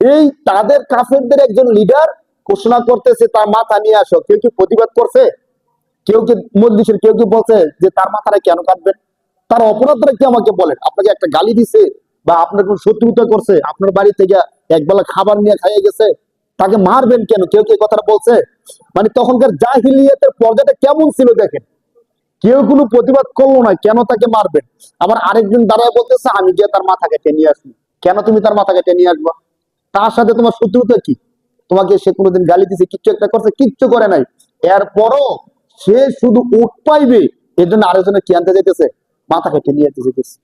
এই তাদের কাফেরদের একজন লিডার ঘোষণা করতেছে তার মাথা নিয়ে আসো। কেউ কি প্রতিবাদ করছে? কেউ কি মজলিসের কেউ কি বলছে যে তার মাথাটা কেন কাটবেন? তার অপরাধটা কি আমাকে বলেন? আপনাকে একটা গালি দিছে বা আপনার কোন শত্রুতা করছে, আপনার বাড়ি থেকে একবেলা খাবার নিয়ে খাইয়ে গেছে, তাকে মারবেন কেন? কেউ কি কথাটা বলছে? মানে তখনকার জাহিলিয়াতের পর্যায়টা কেমন ছিল দেখেন। কেউ কোনো প্রতিবাদ করলো না, কেন তাকে মারবেন? আবার আরেকজন দাঁড়ায় বলতেছে, আমি গিয়ে তার মাথা কেটে নিয়ে আসবো। কেন তুমি তার মাথা কেটে নিয়ে আসবা? তার সাথে তোমার শত্রুতা কি? তোমাকে সে কোনোদিন গালি দিছে, কিচ্ছু একটা করছে? কিচ্ছু করে নাই। এরপরও সে শুধু উট পাইবে এর জন্য আরেকজনে কি আনতে যাইতেছে? মাথা কেটে নিয়ে যেতে যেতেছে।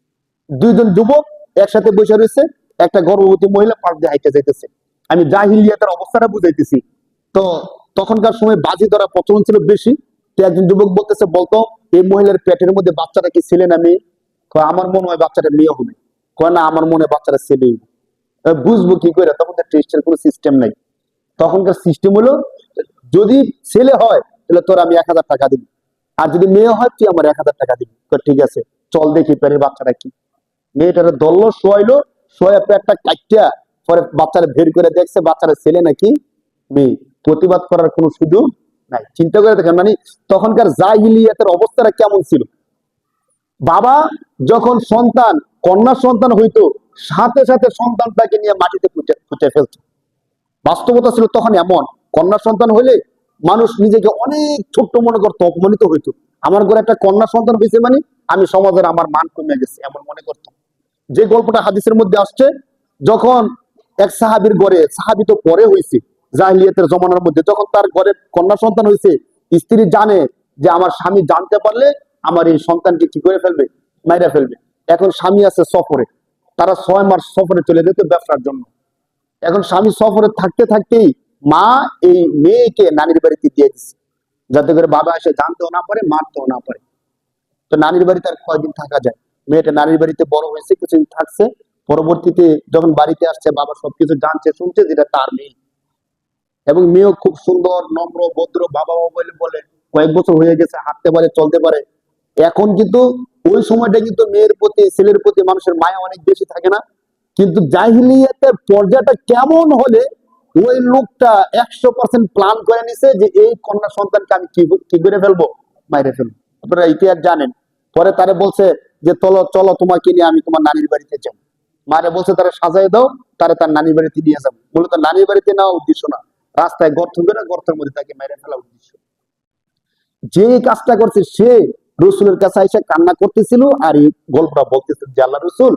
দুইজন যুবক একসাথে বসে রয়েছে, একটা গর্ভবতী মহিলা পাশ দিয়ে হাইটে যাইতেছে। আমি জাহিলিয়াতের অবস্থাটা বুঝাইতেছি। তো তখনকার সময় বাজি ধরা প্রচলন ছিল বেশি। তো একজন যুবক বলতেছে, বলতো এই মহিলার পেটের মধ্যে বাচ্চাটা কি ছেলে না মেয়ে? কয়, আমার মনে হয় বাচ্চাটা মেয়ে হবে। কয়, না, আমার মনে হয় বাচ্চাটা ছেলেই। বুঝবো কি করে? তখন তো টেস্টের কোনো সিস্টেম নাই। তখনকার সিস্টেম হলো, যদি ছেলে হয় তাহলে তোর আমি 1000 টাকা দিব, আর যদি মেয়ে হয় তুই আমার 1000 টাকা দিবি। ঠিক আছে, চল দেখি পেটের বাচ্চাটা কি। মেয়েটারে দললো, শোয়াইলো, শোয়া পেটটা কাটিয়া পরে বাচ্চারা বের করে দেখছে বাচ্চারা ছেলে নাকি মেয়ে। প্রতিবাদ করার কোনো সুযোগ নাই। চিন্তা করে দেখেন, মানে তখনকার জাহিলিয়াতের অবস্থাটা কেমন ছিল। বাবা যখন সন্তান, কন্যা সন্তান হইতো, সাথে সাথে সন্তানটাকে নিয়ে মাটিতে পুঁতে পুঁতে ফেলত। বাস্তবতা ছিল তখন এমন, কন্যা সন্তান হইলে মানুষ নিজেকে অনেক ছোট্ট মনে করতো, অপমানিত হইতো। আমার ঘরে একটা কন্যা সন্তান হয়েছে মানে আমি সমাজের, আমার মান কমে গেছে এমন মনে করতাম। যে গল্পটা হাদিসের মধ্যে আসছে, যখন এক সাহাবীর ঘরে, সাহাবী তো পরে হয়েছে জাহিলিয়াতের জমানার মধ্যে, যখন তার ঘরে কন্যা সন্তান হয়েছে, স্ত্রী জানে যে আমার স্বামী জানতে পারলে আমার এই সন্তানকে কি করে ফেলবে? মাইরা ফেলবে। এখন স্বামী আছে সফরে, তারা 6 মাস সফরে চলে যেত ব্যবসার জন্য। এখন স্বামী সফরে থাকতে থাকতেই মা এই মেয়েকে নানির বাড়িতে দিয়ে দিচ্ছে, যাতে করে বাবা এসে জানতেও না পারে, মারতেও না পারে। তো নানির বাড়িতে আর কয়দিন থাকা যায়? মেয়েটা নানির বাড়িতে বড় হয়েছে, কিছুদিন থাকছে। পরবর্তীতে যখন বাড়িতে আসছে, বাবা সবকিছু জানছে, শুনছে যেটা তার মেয়ে, এবং মেয়েও খুব সুন্দর, নম্র, ভদ্র, বাবা বাবা বলে বলে। কয়েক বছর হয়ে গেছে, হাঁটতে পারে, চলতে পারে। এখন কিন্তু ওই সময়টা কিন্তু মেয়ের প্রতি, ছেলের প্রতি মানুষের মায়া অনেক বেশি থাকে না? কিন্তু জাহিলিয়াতের পর্যায়টা কেমন হলে ওই লোকটা 100% প্ল্যান করে নিছে যে এই কন্যা সন্তানকে আমি কি কি করে ফেলবো, মাইরে ফেলবো। আপনারা ইতিহাস জানেন। পরে তারে বলছে যে চলো চলো, তোমাকে নিয়ে আমি তোমার নানির বাড়িতে যাবো। মারে বলছে তারা সাজাই দাও, তারা তার নানির বাড়িতে নিয়ে যাবো। মূলত নানির বাড়িতে নেওয়া উদ্দেশ্য না, রাস্তায় গর্ত করে গর্তের মধ্যে তাকে মেরে ফেলা উদ্দেশ্য। যে কাজটা করছে সে রসুলের কাছে এসে কান্না করতেছিল, আর এই গল্পটা বলতেছিল যে আল্লাহ রসুল,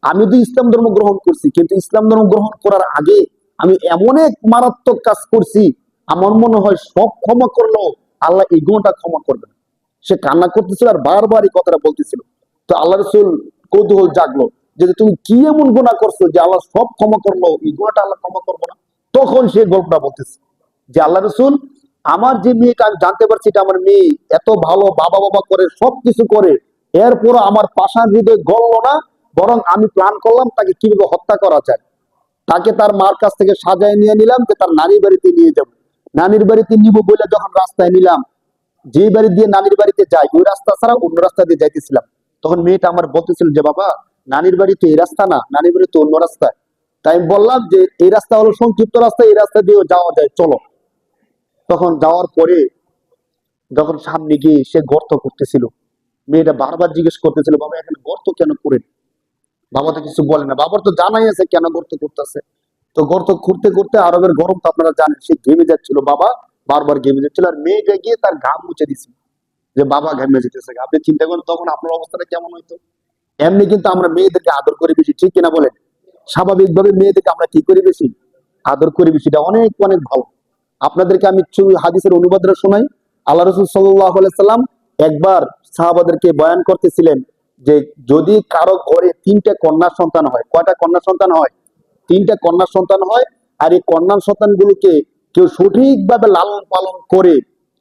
আমি তো ইসলাম ধর্ম গ্রহণ করছি, কিন্তু ইসলাম ধর্ম গ্রহণ করার আগে আমি এমন এক মারাত্মক কাজ করছি, আমার মনে হয় সব ক্ষমা করলেও আল্লাহ এই গুণটা ক্ষমা করবে না। সে কান্না করতেছিল আর বারবার এই কথাটা বলতেছিল। তো আল্লাহ রসুল কৌতূহল জাগলো যে তুমি কি এমন গুণা করছো যে আল্লাহ সব ক্ষমা করলো, এই গুণাটা আল্লাহ ক্ষমা করবো না? তখন সে গল্পটা বলতেছে যে আল্লাহ রসুল, আমার যে মেয়েকে আমি জানতে পারছি এটা আমার মেয়ে, এত ভালো, বাবা বাবা করে সবকিছু করে, এরপর আমার পাষাণ হৃদয় গড়লো না, বরং আমি প্ল্যান করলাম তাকে কিভাবে হত্যা করা যায়। তাকে তার মার কাছ থেকে সাজায় নিয়ে নিলাম যে তার নানির বাড়িতে নিয়ে যাব। নানির বাড়িতে নিব বলে যখন রাস্তায় নিলাম, যে বাড়ি দিয়ে নানির বাড়িতে যাই ওই রাস্তা ছাড়া অন্য রাস্তা দিয়ে যাইতেছিলাম, তখন মেয়েটা আমার বলতেছিল যে বাবা, নানির বাড়ি তো এই রাস্তা না, নানির বাড়ি তো অন্য রাস্তায়। তাই আমি বললাম যে এই রাস্তা হলো সংক্ষিপ্ত রাস্তা, এই রাস্তা দিয়েও যাওয়া যায়, চলো। তখন যাওয়ার পরে যখন সামনে গিয়ে সে গর্ত করতেছিল, মেয়েটা বারবার জিজ্ঞেস করতেছিল বাবা এখানে গর্ত কেন করেন? বাবা তো কিছু বলে না, বাবার তো জানাই আছে কেন গর্ত করতেছে। তো গর্ত করতে করতে, আরবের গরম তো আপনারা জানেন, সে ঘেমে যাচ্ছিল, বাবা বারবার ঘেমে যাচ্ছিল, আর মেয়েটা গিয়ে তার ঘাম মুছে দিছিল যে বাবা ঘেমে যেতেছে। আপনি চিন্তা করেন তখন আপনার অবস্থাটা কেমন হইতো। এমনি কিন্তু আমরা মেয়েদেরকে আদর করি বেশি, ঠিক কিনা বলেন? স্বাভাবিকভাবে মেয়েদেরকে আমরা কি করি বেশি? আদর করি বেশি। এটা অনেক অনেক ভালো। আপনাদেরকে আমি হাদিসের অনুবাদটা শোনাই। আল্লাহ রসুল সাল্লাল্লাহু আলাইহি সাল্লাম একবার সাহাবাদেরকে বয়ান করতেছিলেন যে যদি কারো ঘরে 3টা কন্যা সন্তান হয়, কয়টা কন্যা সন্তান হয়? 3টা কন্যা সন্তান হয়। আর এই কন্যা সন্তানগুলোকে কেউ সঠিকভাবে লালন পালন করে,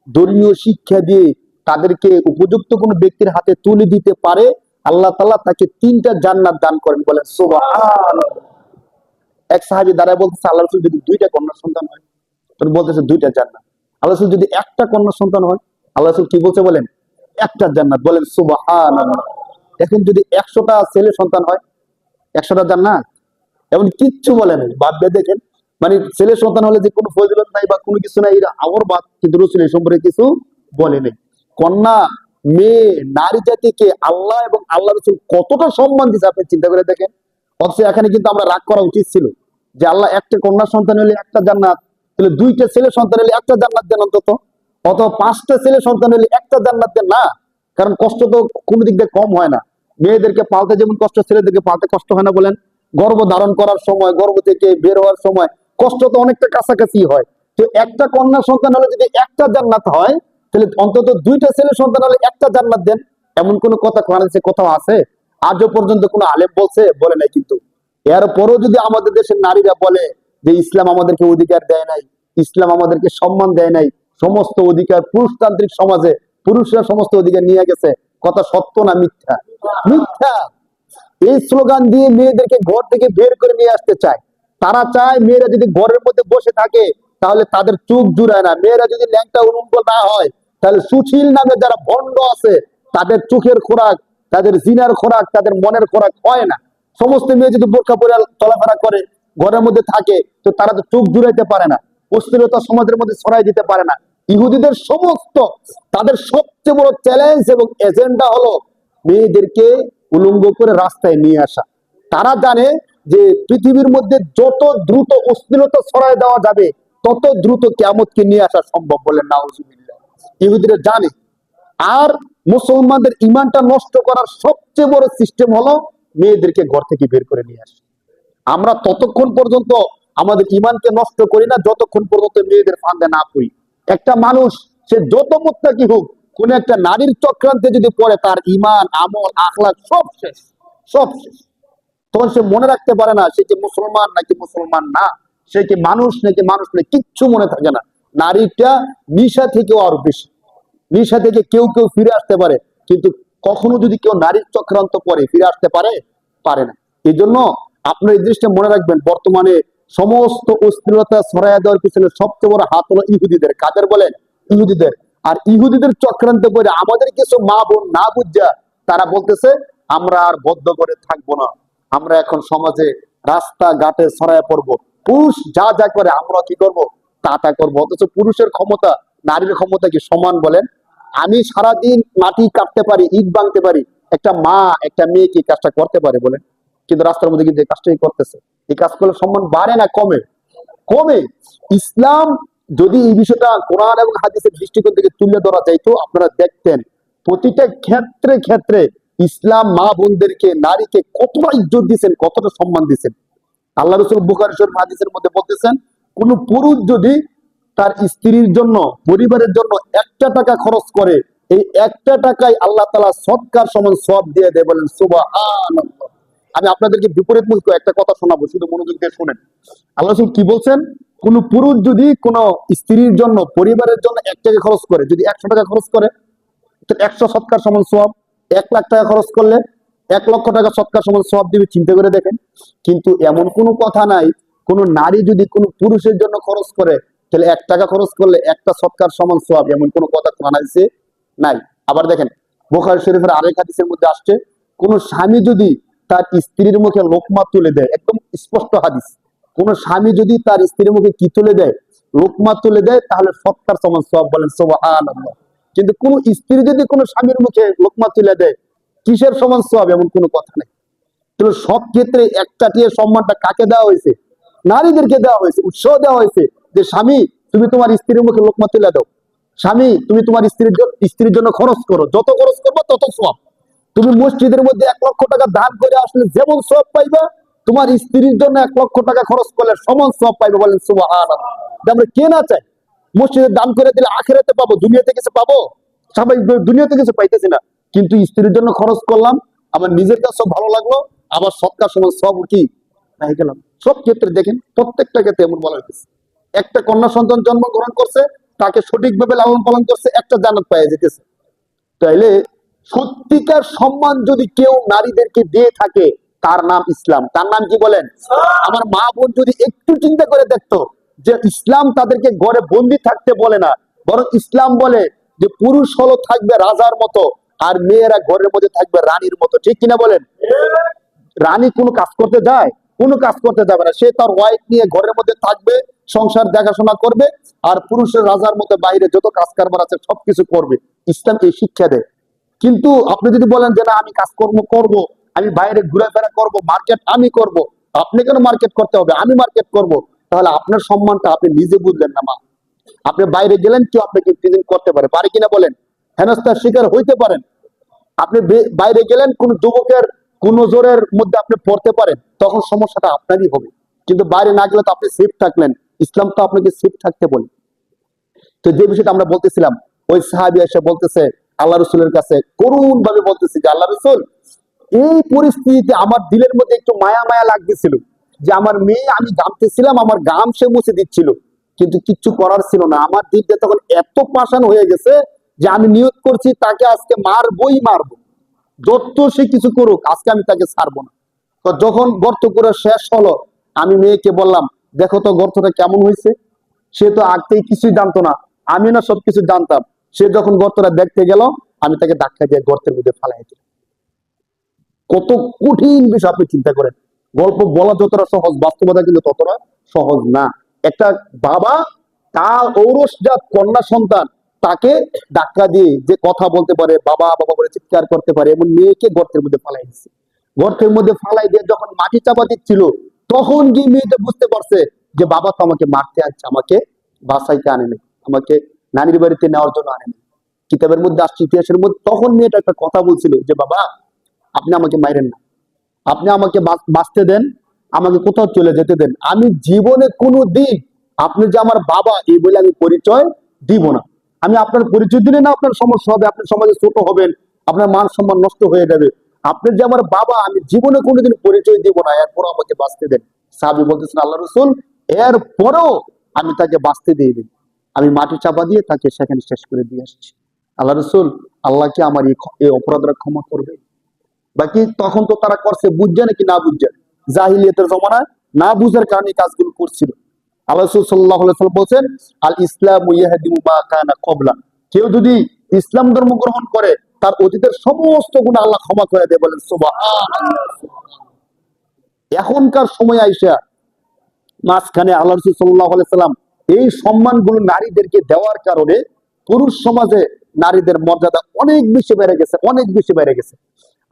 ধর্মীয় শিক্ষা দিয়ে তাদেরকে উপযুক্ত কোনো ব্যক্তির হাতে তুলে দিতে পারে, আল্লাহ তাআলা তাকে 3টা জান্নাত দান করেন। বলেন সুবহানাল্লাহ। এক সাহাবী দাঁড়ায় বলতেছে আল্লাহ রাসূল, যদি 2টা কন্যা সন্তান হয়? তিনি বলতেছে 2টা জান্নাত। আল্লাহ রাসূল, যদি একটা কন্যা সন্তান হয়? আল্লাহ রাসূল কি বলছে বলেন? একটা জান্নাত। বলেন সুবহানাল্লাহ। এখন যদি 100টা ছেলে সন্তান হয়? 100টা জান্নাত? এমন কিচ্ছু বলে নাই। ভাববে দেখেন, মানে ছেলে সন্তান হলে যে কোনো ফজিলত নাই বা কোনো কিছু নাই, এটা আমার বাদ, কিন্তু রাসূল এই সম্পর্কে কিছু বলে নাই। কন্যা, মেয়ে, নারী জাতিকে আল্লাহ এবং আল্লাহ রাসূল কতটা সম্মান দিয়েছে আপনি চিন্তা করে দেখেন। অথচ এখানে কিন্তু আমরা রাগ করা উচিত ছিল যে আল্লাহ একটা কন্যা সন্তান হলে একটা জান্নাত, তাহলে 2টা ছেলে সন্তান হলে একটা জান্নাত দেন অন্তত, অথবা 5টা ছেলে সন্তান হলে একটা জান্নাত দেন না। কারণ কষ্ট তো কোনো দিক দিয়ে কম হয় না। মেয়েদেরকে পালতে যেমন কষ্ট, ছেলেদেরকে পালতে কষ্ট হয় না বলেন? গর্ভ ধারণ করার সময়, গর্ভ থেকে বের হওয়ার সময় কষ্ট তো অনেকটা কাছাকাছি হয়। তো একটা কন্যা সন্তান হলে যদি একটা জান্নাত হয়, তাহলে অন্তত 2টা ছেলে সন্তান হলে একটা জান্নাত দেন। এমন কোন কথা কোরআনে কোথাও আছে? আজও পর্যন্ত কোনো আলেম বলছে? বলে নাই কিন্তু। এরপরও যদি আমাদের দেশের নারীরা বলে যে ইসলাম আমাদেরকে অধিকার দেয় নাই, ইসলাম আমাদেরকে সম্মান দেয় নাই, সমস্ত অধিকার পুরুষতান্ত্রিক সমাজে পুরুষরা সমস্ত অধিকার নিয়ে গেছে, কথা সত্য না মিথ্যা? মিথ্যা। এই স্লোগান দিয়ে মেয়েদেরকে ঘর থেকে বের করে নিয়ে আসতে চায়। তারা চায় মেয়েরা যদি ঘরের মধ্যে বসে থাকে তাহলে তাদের চোখ জুড়ায় না। মেয়েরা যদি ল্যাংটা উলঙ্গ না হয়, তাহলে সুশীল নামে যারা ভণ্ড আছে তাদের চোখের খোরাক, তাদের জিনার খোরাক, তাদের মনের খোরাক হয় না। সমস্ত মেয়ে যদি বোরকা পরে চলাফেরা করে, ঘরের মধ্যে থাকে, তো তারা তো চোখ জুড়াইতে পারে না, অস্থিরতা সমাজের মধ্যে ছড়াই দিতে পারে না। ইহুদিদের সমস্ত, তাদের সবচেয়ে বড় চ্যালেঞ্জ এবং এজেন্ডা হলো মেয়েদেরকে উলঙ্গ করে রাস্তায় নিয়ে আসা। তারা জানে যে পৃথিবীর মধ্যে যত দ্রুত অশ্লীলতা ছড়ায় দেওয়া যাবে তত দ্রুত কিয়ামতকে নিয়ে আসা সম্ভব। বলেন নাউজুবিল্লাহ। ইহুদিরা জানে। আর মুসলমানদের ইমানটা নষ্ট করার সবচেয়ে বড় সিস্টেম হলো মেয়েদেরকে ঘর থেকে বের করে নিয়ে আসা। আমরা ততক্ষণ পর্যন্ত আমাদের ইমানকে নষ্ট করি না যতক্ষণ পর্যন্ত মেয়েদের ফাঁদে না পড়ি। একটা মানুষ সে যত মুত্তাকি হোক, কোন একটা নারীর চক্রান্তে যদি পড়ে, তার ইমান, আমল, আখলাক সব শেষ, সব শেষ। তখন সে মনে রাখতে পারে না সে কি মুসলমান নাকি মুসলমান না, সে কি মানুষ নাকি মানুষ না, কিচ্ছু মনে থাকে না। নারীটা নিশা থেকেও আরো বেশি, নিশা থেকে কেউ কেউ ফিরে আসতে পারে, কিন্তু কখনো যদি কেউ নারীর চক্রান্ত করে ফিরে আসতে পারে, পারে না। এই জন্য আপনার এই জিনিসটা মনে রাখবেন, বর্তমানে সমস্ত অস্থিরতা ছড়াইয়া দেওয়ার পিছনে সবচেয়ে বড় হাত হলো ইহুদিদের। কাদের বলেন? ইহুদিদের। আর ইহুদিদের চক্রান্ত করে আমাদের কিছু মা বোন না বুঝা তারা বলতেছে আমরা আর বদ্ধ করে থাকবো না, আমরা এখন সমাজে রাস্তা ঘাটে ছড়াইয়া পড়বো, পুরুষ যা যা করে আমরা কি করব, তা তা করবো। অথচ পুরুষের ক্ষমতা নারীর ক্ষমতা কি সমান বলেন? আমি সারাদিন মাটি কাটতে পারি, ইট ভাঙতে পারি, একটা মা একটা মেয়ে কি কাজটা করতে পারে বলেন? কিন্তু রাস্তার মধ্যে কিন্তু এই কাজটাই করতেছে। এই কাজ করলে সম্মান বাড়ে না কমে? কমে। ইসলাম যদি এই বিষয়টা কোরআন এবং হাদিসের দৃষ্টিকোণ থেকে তুলে ধরা যাইতো, আপনারা দেখতেন প্রতিটা ক্ষেত্রে ক্ষেত্রে ইসলাম মা বোনদেরকে নারীকে কতটা ইজ্জত দিচ্ছেন, কতটা সম্মান দিচ্ছেন। আল্লাহ রাসূল বুখারী শরীফ হাদিসের মধ্যে বলতেছেন, কোন পুরুষ যদি তার স্ত্রীর জন্য পরিবারের জন্য একটা টাকা খরচ করে, এই একটা টাকায় আল্লাহ তাআলা সদকার সমান সওয়াব দিয়ে দেয়। বলেন সুবহানাল্লাহ। আমি আপনাদেরকে বিপরীতমুখী একটা কথা শোনাবো, শুধু মনোযোগ দিয়ে শুনেন। আল্লাহ রাসূল কি বলছেন? কোন পুরুষ যদি কোন স্ত্রীর জন্য পরিবারের জন্য 1 টাকা খরচ করে, যদি 100 টাকা খরচ করে, তো 100 সদকার সমান সওয়াব। 1 লাখ টাকা খরচ করলে 1 লক্ষ টাকা সদকার সমান সওয়াব দিবে। চিন্তা করে দেখেন। কিন্তু এমন কোনো কথা নাই, কোন নারী যদি কোন পুরুষের জন্য খরচ করে, তাহলে 1 টাকা খরচ করলে একটা সদকার সমান সওয়াব, এমন কোনো কথা কোরআন হাদিসে নাই। আবার দেখেন, বুখারী শরীফের আরেক হাদিসের মধ্যে আসছে, কোন স্বামী যদি তার স্ত্রীর মুখে লোকমা তুলে দেয়, একদম স্পষ্ট হাদিস, কোন স্বামী যদি তার স্ত্রীর মুখে কি তুলে দেয়, লোকমা তুলে দেয়, তাহলে সদকার সমান সওয়াব। বলেন সুবহানাল্লাহ। কিন্তু কোন স্ত্রী যদি কোন স্বামীর মুখে লোকমা তুলে দেয়, কিসের সমান সওয়াব, এমন কোনো কথা নেই। তাহলে সব ক্ষেত্রে একচাটিয়া সম্মানটা কাকে দেওয়া হয়েছে? নারীদেরকে দেওয়া হয়েছে। উৎসাহ দেওয়া হয়েছে যে স্বামী তুমি তোমার স্ত্রীর মুখে লোকমা তুলে দাও, স্বামী তুমি তোমার স্ত্রীর জন্য খরচ করো, যত খরচ করবো তত সওয়াব। তুমি মসজিদের মধ্যে 1 লক্ষ টাকা দান করে আসলে যেমন সওয়াব পাইবা, তোমার স্ত্রীর জন্য 1 লক্ষ টাকা খরচ করলে সমান সওয়াব পাইবে। বলেন সুবহানাল্লাহ। আমরা কে না চাই? মসজিদে দান করে দিলে আখিরাতে পাবো, দুনিয়াতে কিছু পাবো? স্বাভাবিক দুনিয়াতে কিছু পাইতেছি না, কিন্তু স্ত্রীর জন্য খরচ করলাম, আমার নিজের কাছে ভালো লাগলো, আবার সৎকার সময় সব কি পেয়ে গেলাম। সব ক্ষেত্রে দেখেন, প্রত্যেকটা ক্ষেত্রে এমন বলা হয়েছে। একটা কন্যা সন্তান জন্মগ্রহণ করছে, তাকে সঠিকভাবে লালন পালন করছে, একটা জান্নাত পেয়ে যেতেছে। তাইলে সত্যিকার সম্মান যদি কেউ নারীদেরকে দিয়ে থাকে, তার নাম ইসলাম। তার নাম কি বলেন? আমার মা বোন যদি একটু চিন্তা করে দেখতো যে ইসলাম তাদেরকে ঘরে বন্দি থাকতে বলে না, বরং ইসলাম বলে যে পুরুষ হলো থাকবে রাজার মতো, আর মেয়েরা ঘরের মধ্যে থাকবে রানীর মতো। ঠিক কিনা বলেন? রানী কোনো কাজ করতে যায়? কোনো কাজ করতে যাবে না, সে তার ওয়াইফ নিয়ে ঘরের মধ্যে থাকবে, সংসার দেখাশোনা করবে, আর পুরুষের রাজার মতো বাইরে যত কাজ কারবার আছে সবকিছু করবে। ইসলাম এই শিক্ষা দেয়। কিন্তু আপনি যদি বলেন যে না আমি কাজকর্ম করব, আমি বাইরে ঘোরাফেরা করব, মার্কেট আমি করব, আপনি কেন মার্কেট করতে হবে, আমি মার্কেট করব, তাহলে আপনার সম্মানটা আপনি নিজে বুঝলেন না। মা, আপনি বাইরে গেলেন, কেউ আপনাকে প্রেজেন্ট করতে পারে, পারে কিনা বলেন? হেনস্থার শিকার হইতে পারেন। আপনি বাইরে গেলেন, কোন যুবকের কোন জোরের মধ্যে আপনি পড়তে পারেন, তখন সমস্যাটা আপনারই হবে। কিন্তু বাইরে না গেলে তো আপনি সেফ থাকলেন। ইসলাম তো আপনাকে সেফ থাকতে বলে। তো যে বিষয়টা আমরা বলতেছিলাম, ওই সাহাবী এসে বলতেছে আল্লাহ রসুলের কাছে, করুণ ভাবে বলতেছে যে আল্লাহ রসুল, এই পরিস্থিতিতে আমার দিলের মধ্যে একটু মায়া মায়া লাগতেছিল, যে আমার মেয়ে, আমি জানতেছিলাম আমার গাম সে মুছে দিচ্ছিল, কিন্তু কিচ্ছু করার ছিল না। আমার দিলটা তখন এত পাষাণ হয়ে গেছে যে আমি নিয়ত করছি তাকে আজকে মারবই মারবো, যত সে কিছু করুক, আজকে আমি তাকে ছাড়বো না। তো যখন গর্ত করে শেষ হলো, আমি মেয়েকে বললাম, দেখো তো গর্তটা কেমন হয়েছে। সে তো আগতেই কিছুই জানতো না, আমি না সবকিছু জানতাম। সে যখন গর্তটা দেখতে গেল, আমি তাকে ধাক্কা দিয়ে গর্তের মধ্যে ফালাই দিলাম। কত কঠিন বিষয় আপনি চিন্তা করেন। গল্প বলা যতটা সহজ, বাস্তবতা কিন্তু ততটা সহজ না। একটা বাবা তার ঔরসজাত কন্যা সন্তান, তাকে ধাক্কা দিয়ে যে কথা বলতে পারে, বাবা বাবা বলে চিৎকার করতে পারে, এবং মেয়েকে গর্তের মধ্যে ফালাই দিচ্ছে। গর্তের মধ্যে ফালাই দিয়ে যখন মাটি চাপা দিচ্ছিল, তখন গিয়ে মেয়েটা বুঝতে পারছে যে বাবা তো আমাকে মারতে আসছে, আমাকে বাসাইতে আনে নাই, আমাকে নানির বাড়িতে নেওয়ার জন্য আনে নাই। কিতাবের মধ্যে আসছে, ইতিহাসের মধ্যে, তখন মেয়েটা একটা কথা বলছিল যে বাবা আপনি আমাকে মাইরেন না, আপনি আমাকে বাঁচতে দেন, আমাকে কোথাও চলে যেতে দেন। আমি জীবনে কোনো দিন আপনি যে আমার বাবা এই বলে আমি পরিচয় দিব না। আমি আপনার পরিচয় দিলে না আপনার সমস্যা হবে, আপনি সমাজে ছোট হবেন, আপনার মান সম্মান নষ্ট হয়ে যাবে। আপনি যে আমার বাবা, আমি জীবনে কোনোদিন পরিচয় দিব না, এরপর আমাকে বাঁচতে দেন। সাহাবী বলতেছেন, আল্লাহ রসুল, এরপরও আমি তাকে বাঁচতে দিয়ে দিই। আমি মাটি চাপা দিয়ে তাকে সেখানে শেষ করে দিয়ে আসছি। আল্লাহ রসুল, আল্লাহ কি আমার এই অপরাধরা ক্ষমা করবে? বাকি তখন তো তারা করছে বুঝছে নাকি না বুঝছে, জাহিলিয়াতের জমানায় না বুঝার কারণে এই কাজগুলো করছিল। আল্লাহ রাসূল সাল্লাল্লাহু আলাইহি ওয়াসাল্লাম বলেন, আল ইসলামু ইয়াহদিমু মা কানা ক্বাবলা। কেউ যদি ইসলাম ধর্ম গ্রহণ করে তার অতীতের সমস্ত গুনাহ আল্লাহ ক্ষমা করে দেয়। বলেন সুবহানাল্লাহ। এখনকার সময় আইসা মাঝখানে আল্লাহ রাসূল সাল্লাল্লাহু আলাইহি সাল্লাম এই সম্মানগুলো নারীদেরকে দেওয়ার কারণে পুরুষ সমাজে নারীদের মর্যাদা অনেক বেশি বেড়ে গেছে, অনেক বেশি বেড়ে গেছে।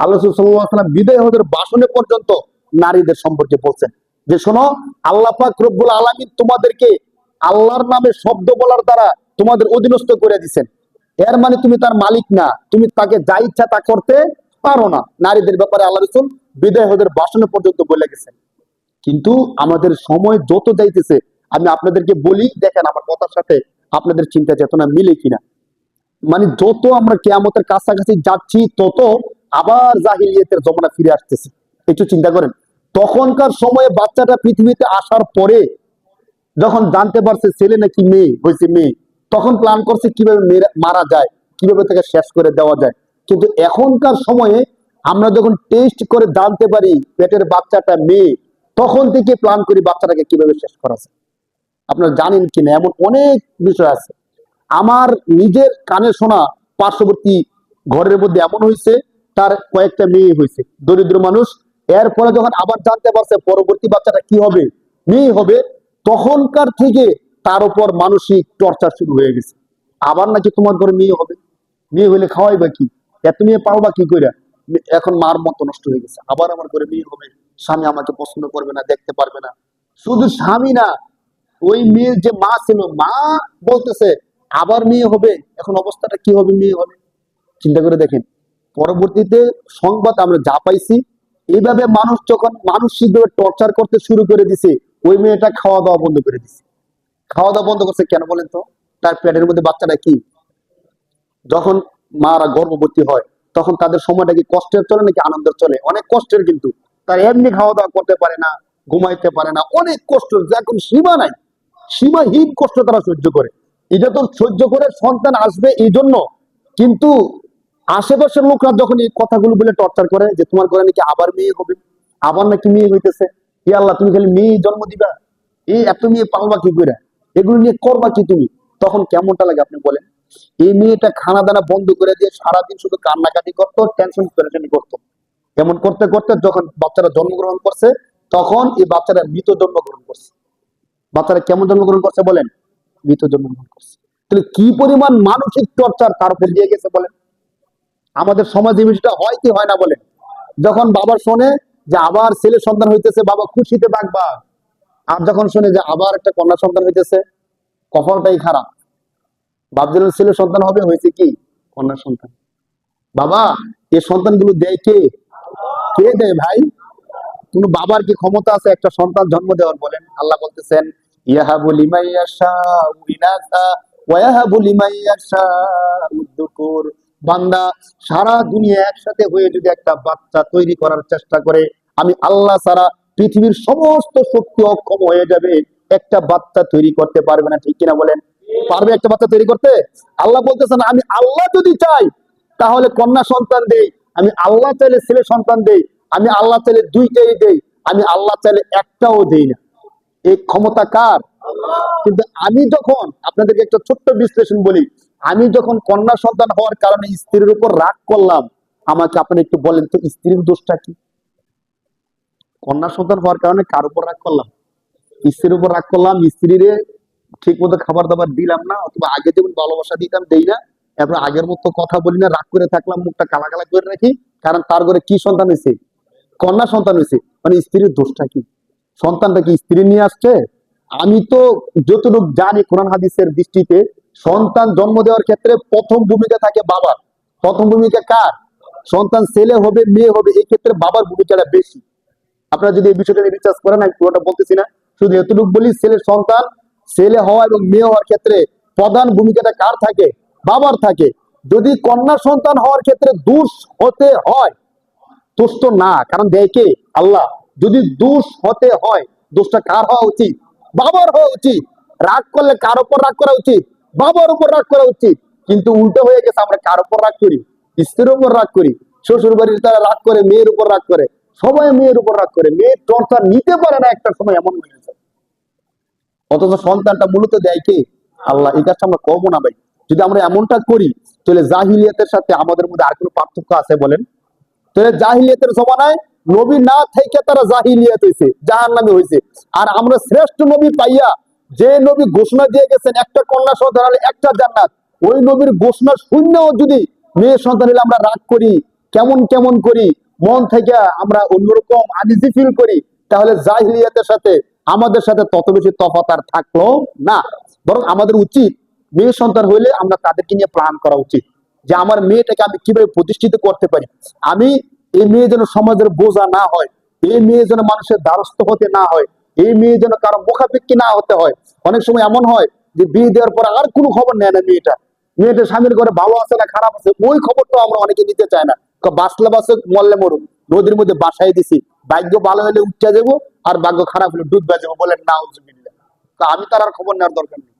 আল্লাহ রাসূল সাল্লাল্লাহু আলাইহি সাল্লাম বিদায় হজের ভাষণে পর্যন্ত নারীদের সম্পর্কে বলছেন যে, শোনো, আল্লাহ পাক রব্বুল আলামিন তোমাদেরকে আল্লাহর নামে শব্দ বলার দ্বারা তোমাদের অধীনস্থ করে দিয়েছেন। এর মানে তুমি তার মালিক না, তুমি তাকে যা ইচ্ছা তা করতে পারো না। নারীদের ব্যাপারে আল্লাহ রাসূল বিদায় হজের ভাষণে পর্যন্ত বলে গেছেন। কিন্তু আমাদের সময় যত যাইতেছে, আমি আপনাদেরকে বলি, দেখেন আমার কথার সাথে আপনাদের চিন্তা চেতনা মিলে কিনা। মানে যত আমরা কিয়ামতের কাছাকাছি যাচ্ছি তত আবার জাহিলিয়াতের জমানা ফিরে আসতেছে। একটু চিন্তা করেন, তখনকার সময়ে বাচ্চাটা পৃথিবীতে আসার পরে যখন জানতে পারছে ছেলে নাকি মেয়ে হয়েছে, মেয়ে, তখন প্ল্যান করছে কিভাবে মারা যায়, কিভাবে তাকে শেষ করে দেওয়া যায়। কিন্তু এখনকার সময়ে আমরা যখন টেস্ট করে জানতে পারি পেটের বাচ্চাটা মেয়ে, তখন থেকে প্ল্যান করি বাচ্চাটাকে কিভাবে শেষ করা যায়। আপনারা জানেন কিনা, এমন অনেক বিষয় আছে। আমার নিজের কানে শোনা পার্শ্ববর্তী ঘরের মধ্যে এমন হয়েছে, তার কয়েকটা মেয়ে হয়েছে, দরিদ্র মানুষ। এরপরে যখন আবার জানতে পারছে পরবর্তী বাচ্চাটা কি হবে, মেয়ে হবে, তখনকার থেকে তার উপর মানসিক টর্চার শুরু হয়ে গেছে। আবার নাকি তোমার ঘরে মেয়ে হবে, মেয়ে হইলে খাওয়াই বা কি, এত মেয়ে পাওয়া কি করে? এখন মার মতো নষ্ট হয়ে গেছে, আবার আমার ঘরে মেয়ে হবে, স্বামী আমাকে পছন্দ করবে না, দেখতে পারবে না। শুধু স্বামী না, ওই মেয়ের যে মা ছিল, মা বলতেছে আবার মেয়ে হবে, এখন অবস্থাটা কি হবে, মেয়ে হবে। চিন্তা করে দেখেন, পরবর্তীতে সংবাদ আমরা যা পাইছি, এইভাবে মানুষ যখন মানসিকভাবে টর্চার করতে শুরু করে দিছে, ওই মেয়েটা খাওয়া দাওয়া বন্ধ করে দিছে। খাওয়া দাওয়া বন্ধ করছে কেন বলেন তো? তার পেটের মধ্যে বাচ্চাটা কি, যখন মারা গর্ভবতী হয় তখন তাদের সময়টা কি কষ্টের চলে নাকি আনন্দের চলে? অনেক কষ্টের। কিন্তু তার এমনি খাওয়া দাওয়া করতে পারে না, ঘুমাইতে পারে না, অনেক কষ্ট, এখন সীমা নাই, সীমাহীন কষ্ট তারা সহ্য করে। এটা তো সহ্য করে সন্তান আসবে এই জন্য। কিন্তু আশেপাশের লোকরা যখন এই কথাগুলো বলে টর্চার করে যে তোমার ঘরে নাকি আবার মেয়ে হবে, আবার নাকি মেয়ে হইতেছে, ই আল্লাহ, তুমি খালি মেয়ে জন্ম দিবা, এই এত মেয়ে পালবা কি করে, এগুলো নিয়ে করবা কি তুমি? তখন কেমনটা লাগে আপনি বলেন? এই মেয়েটা খানা দানা বন্ধ করে দিয়ে সারাদিন শুধু কান্নাকাটি করতো, টেনশন পেরেশানি করতো। এমন করতে করতে যখন বাচ্চারা জন্মগ্রহণ করছে, তখন এই বাচ্চারা মৃত জন্মগ্রহণ করছে। বাচ্চারা কেমন জন্মগ্রহণ করছে বলেন? মৃত জন্মগ্রহণ করছে। তাহলে কি পরিমাণ মানসিক টর্চার তার উপর দিয়ে গেছে বলেন? আমাদের সমাজে বিষয়টা হয় কি হয় না বলেন? যখন বাবা শোনে যে আবার ছেলে সন্তান হইতেছে, বাবা খুশিতে বাগবা। আর যখন শুনে যে আবার একটা কন্যা সন্তান হইতেছে, কপালটাই খারাপ। ভাবছিলেন ছেলে সন্তান হবে, হয়েছে কি কন্যা সন্তান। বাবা, এই সন্তানগুলো দেয় কে? কে দেয় ভাই? কোন বাবার কি ক্ষমতা আছে একটা সন্তান জন্ম দেওয়ার? বলেন। আল্লাহ বলতেছেন, ইয়াহাবু লিমান ইয়াশাউ ইনাসা ওয়া ইয়াহাবু লিমান ইয়াশাউ যুকুর। বান্দা সারা দুনিয়া একসাথে হয়ে যদি একটা বাচ্চা তৈরি করার চেষ্টা করে, আমি আল্লাহ ছাড়া পৃথিবীর সমস্ত শক্তি অক্ষম হয়ে যাবে, একটা বাচ্চা তৈরি করতে পারবে না। ঠিক কিনা বলেন? পারবে একটা বাচ্চা তৈরি করতে? আল্লাহ বলতেছেন, আমি আল্লাহ যদি চাই তাহলে কন্যা সন্তান দেই, আমি আল্লাহ চাইলে ছেলে সন্তান দেই, আমি আল্লাহ চাইলে দুইটাই দেই, আমি আল্লাহ চাইলে একটাও দেই না। এই ক্ষমতা কার? কিন্তু আমি যখন আপনাদেরকে একটা ছোট্ট বিশ্লেষণ বলি, আমি যখন কন্যা সন্তান হওয়ার কারণে স্ত্রীর উপর রাগ করলাম, আমাকে আপনি একটু বলেন তো স্ত্রীর দোষটা কি? কন্যা সন্তান হওয়ার কারণে কার উপর রাগ করলাম? স্ত্রীর উপর রাগ করলাম। স্ত্রীরে ঠিক মতো খাবার দাবার দিলাম না, অথবা আগে যেমন ভালোবাসা দিতাম দেই না, এরপর আগের মতো কথা বলি না, রাগ করে থাকলাম, মুখটা কালা কালা করে রাখি, কারণ তার ঘরে কি সন্তান হয়েছে? কন্যা সন্তান হয়েছে। মানে স্ত্রীর দোষটা কি? সন্তানটা কি স্ত্রী নিয়ে আসছে? আমি তো যতটুকু জানি কোরআন হাদিসের দৃষ্টিতে সন্তান জন্ম দেওয়ার ক্ষেত্রে প্রথম ভূমিকা থাকে বাবার। প্রথম ভূমিকা কার? সন্তান ছেলে হবে মেয়ে হবে, এই ক্ষেত্রে বাবার ভূমিকাটা বেশি। আপনারা যদি এই বিষয়টা নিয়ে রিসার্চ করেন, আমি পুরোটা বলতেছি না, শুধু এতটুকু বলি, ছেলের সন্তান ছেলে হওয়া এবং মেয়ে হওয়ার ক্ষেত্রে প্রধান ভূমিকাটা কার থাকে? বাবার থাকে। যদি কন্যা সন্তান হওয়ার ক্ষেত্রে দোষ হতে হয়, তুষ্ট না, কারণ দেয় কে? আল্লাহ। যদি দোষ হতে হয়, দোষটা কার হওয়া উচিত? বাবার হওয়া উচিত। রাগ করলে কার উপর রাগ করা উচিত? বাবার উপর রাগ করা উচিত। কিন্তু উল্টো হয়ে গেছে, আমরা কার উপর রাগ করি? স্ত্রীর উপর রাগ করি, শ্বশুর বাড়ির তারা রাগ করে, মেয়ের উপর রাগ করে, সবাই মেয়ের উপর রাগ করে, মেয়ে টর্চার নিতে পারে না, একটা সময় এমন হয়ে গেছে। অথচ সন্তানটা মূলত দেয় কে? আল্লাহ। এই কাজটা আমরা করবো না ভাই। যদি আমরা এমনটা করি, তাহলে জাহিলিয়াতের সাথে আমাদের মধ্যে আর কোনো পার্থক্য আছে বলেন? তাহলে জাহিলিয়াতের জমানায় নবী না থেকে তারা জাহিলিয়াত হয়েছে, জাহান্নামী হয়েছে। আর আমরা শ্রেষ্ঠ নবী পাইয়া, যে নবী ঘোষণা দিয়ে গেছেন একটা কন্যা সন্তান হলে একটা জান্নাত, ওই নবীর ঘোষণা শূন্যও যদি মেয়ে সন্তান হলে আমরা রাগ করি, কেমন কেমন করি, মন থেকে আমরা অন্যরকম আনইজি ফিল করি, তাহলে জাহিলিয়াতের সাথে আমাদের সাথে তত বেশি তফাৎ আর থাকলো না। বরং আমাদের উচিত, মেয়ে সন্তান হইলে আমরা তাদেরকে নিয়ে প্ল্যান করা উচিত, যে আমার মেয়েটাকে আমি কিভাবে প্রতিষ্ঠিত করতে পারি। আমি এই মেয়ে যেন সমাজের বোঝা না হয়, এই মেয়ে যেন মানুষের দ্বারস্থ হতে না হয়, এই মেয়ে যেন কারো মুখাপেক্ষি না হতে হয়। অনেক সময় এমন হয় যে বিয়ে দেওয়ার পর আর কোনো খবর নেয় না মেয়েটা, মেয়েটা স্বামীর ঘরে ভালো আছে না খারাপ আছে ওই খবরটা আমরা অনেকে নিতে চাই না। বাঁচলে বাসে মরলে মরুক, নদীর মধ্যে বাসায় দিছি, ভাগ্য ভালো হলে উঠতে যাবো, আর ভাগ্য খারাপ হলে ডুববে যাবো, বলেন না। আমি তার আর খবর নেওয়ার দরকার নেই।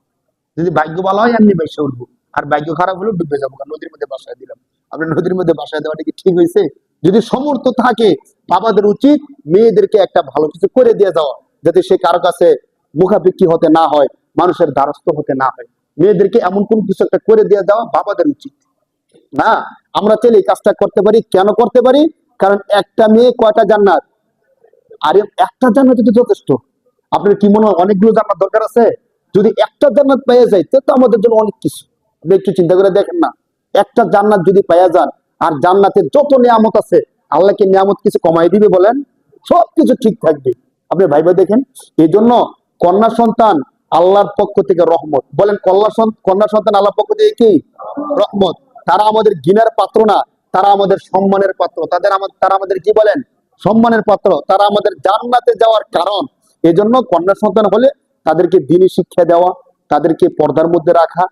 যদি ভাগ্য ভালো হয় এমনি বেসে উঠবো, আর ভাগ্য খারাপ হলেও ডুবে যাবো, কারণ নদীর মধ্যে বাসায় দিলাম। আপনি নদীর মধ্যে বাসায় দেওয়াটা কি ঠিক হয়েছে? যদি সমর্থ থাকে, বাবাদের উচিত মেয়েদেরকে একটা ভালো কিছু করে দিয়ে যাওয়া, যাতে সে কারো কাছে মুখাপেক্ষি হতে না হয়, মানুষের দ্বারস্থ হতে না হয়। মেয়েদেরকে এমন কোন কিছু একটা করে দিয়ে দেওয়া বাবাদের উচিত না। আমরা চাইলে এই কাজটা করতে পারি। কেন করতে পারি? কারণ একটা মেয়ে কয়টা জান্নাত? আরে একটা জান্নাত তো যথেষ্ট। আপনার কি মনে হয় অনেকগুলো জান্নাত দরকার আছে? যদি একটা জান্নাত পেয়ে যায়, তো আমাদের জন্য অনেক কিছু। আপনি একটু চিন্তা করে দেখেন না, একটা জান্নাত যদি পেয়ে যান, আর জান্নাতের যত নিয়ামত আছে, আল্লাহ কি নিয়ামত কিছু কমাই দিবে বলেন? সবকিছু ঠিক থাকবে। আপনি ভাইবা দেখেন। এই জন্য কন্যা সন্তান আল্লাহর পক্ষ থেকে রহমত। বলেন, কন্যা সন্তান আল্লাহর পক্ষ থেকে কি? রহমত। তারা আমাদের ঘৃণার পাত্র না, তারা আমাদের সম্মানের পাত্র। তারা আমাদের কি বলেন? সম্মানের পাত্র। তারা আমাদের জান্নাতে যাওয়ার কারণ। এজন্য কন্যা সন্তান হলে তাদেরকে দ্বীনি শিক্ষা দেওয়া, তাদেরকে পর্দার মধ্যে রাখা,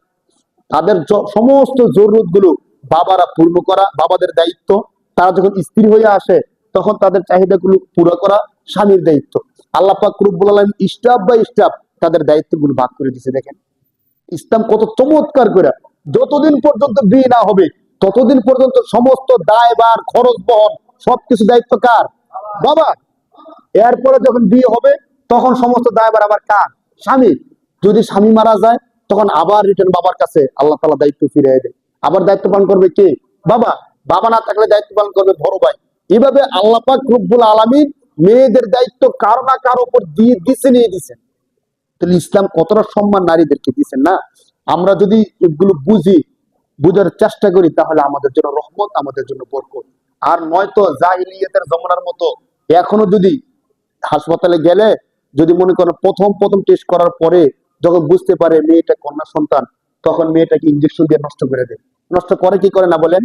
তাদের সমস্ত জরুরত গুলো বাবারা পূর্ণ করা বাবাদের দায়িত্ব। তারা যখন স্ত্রী হয়ে আসে, তখন তাদের চাহিদা গুলো পুরো করা স্বামীর দায়িত্ব। আল্লাহ পাক রব্বুল আলামিন স্টাফ বাই স্টাফ তাদের দায়িত্বগুলো ভাগ করে দিয়েছে। দেখেন ইসলাম কত চমৎকার করে। যতদিন পর্যন্ত বিয়ে না হবে, ততদিন পর্যন্ত সমস্ত দায়ভার খরচ বহন সবকিছু দায়িত্ব কার? বাবা। এরপরে যখন বিয়ে হবে, তখন সমস্ত দায়ভার আবার কার? স্বামীর। যদি স্বামী মারা যায়, তখন আবার রিটার্ন বাবার কাছে আল্লাহ তাআলা দায়িত্ব ফিরিয়ে দেয়। আবার দায়িত্ব পালন করবে কে? বাবা। বাবা না থাকলে দায়িত্ব পালন করবে বড় ভাই। এভাবে আল্লাহ পাক রব্বুল আলামিন মেয়েদের দায়িত্ব কারো না কারো উপর দিয়ে নিয়ে দিচ্ছেন। তাহলে ইসলাম কতটা সম্মান নারীদেরকে দিচ্ছেন না। আমরা যদি এগুলো বুঝার চেষ্টা করি, তাহলে আমাদের জন্য রহমত, আমাদের জন্য বরকত। আর নয়তো জাহিলিয়াতের জমানার মতো এখনো যদি হাসপাতালে গেলে, যদি মনে করেন প্রথম প্রথম টেস্ট করার পরে যখন বুঝতে পারে মেয়েটা কন্যা সন্তান, তখন মেয়েটাকে ইঞ্জেকশন দিয়ে নষ্ট করে দেয়। নষ্ট করে কি করে না বলেন?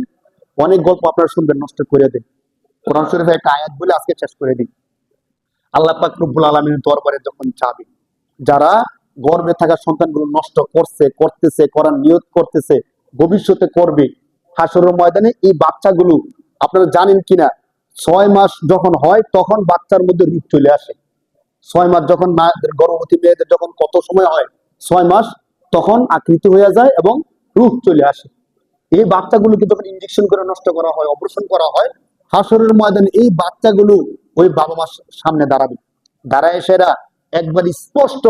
অনেক গল্প আপনারা শুনবেন, নষ্ট করে দেয়। কোরআন শরীফে একটা আয়াত বলে আজকে শেষ করে দিই। আল্লাহ পাক রব্বুল আলামিনের দরবারে যখন যাবে, যারা গর্ভে থাকা সন্তানগুলো নষ্ট করতেছে, করার নিয়ত করতেছে, ভবিষ্যতে করবে, হাসরের ময়দানে এই বাচ্চাগুলো আপনারা জানেন কিনা, 6 মাস যখন হয় তখন বাচ্চার মধ্যে রূপ চলে আসে। 6 মাস যখন মায়েদের, গর্ভবতী মেয়েদের যখন কত সময় হয়, 6 মাস, তখন আকৃতি হয়ে যায় এবং রূপ চলে আসে। এই বাচ্চাগুলোকে যখন ইঞ্জেকশন করে নষ্ট করা হয়, অপারেশন করা হয়, হাসরের ময়দানে এই বাচ্চাগুলো ওই বাবা মার সামনে দাঁড়াবে। দাঁড়ায় সেরা একবার স্পষ্ট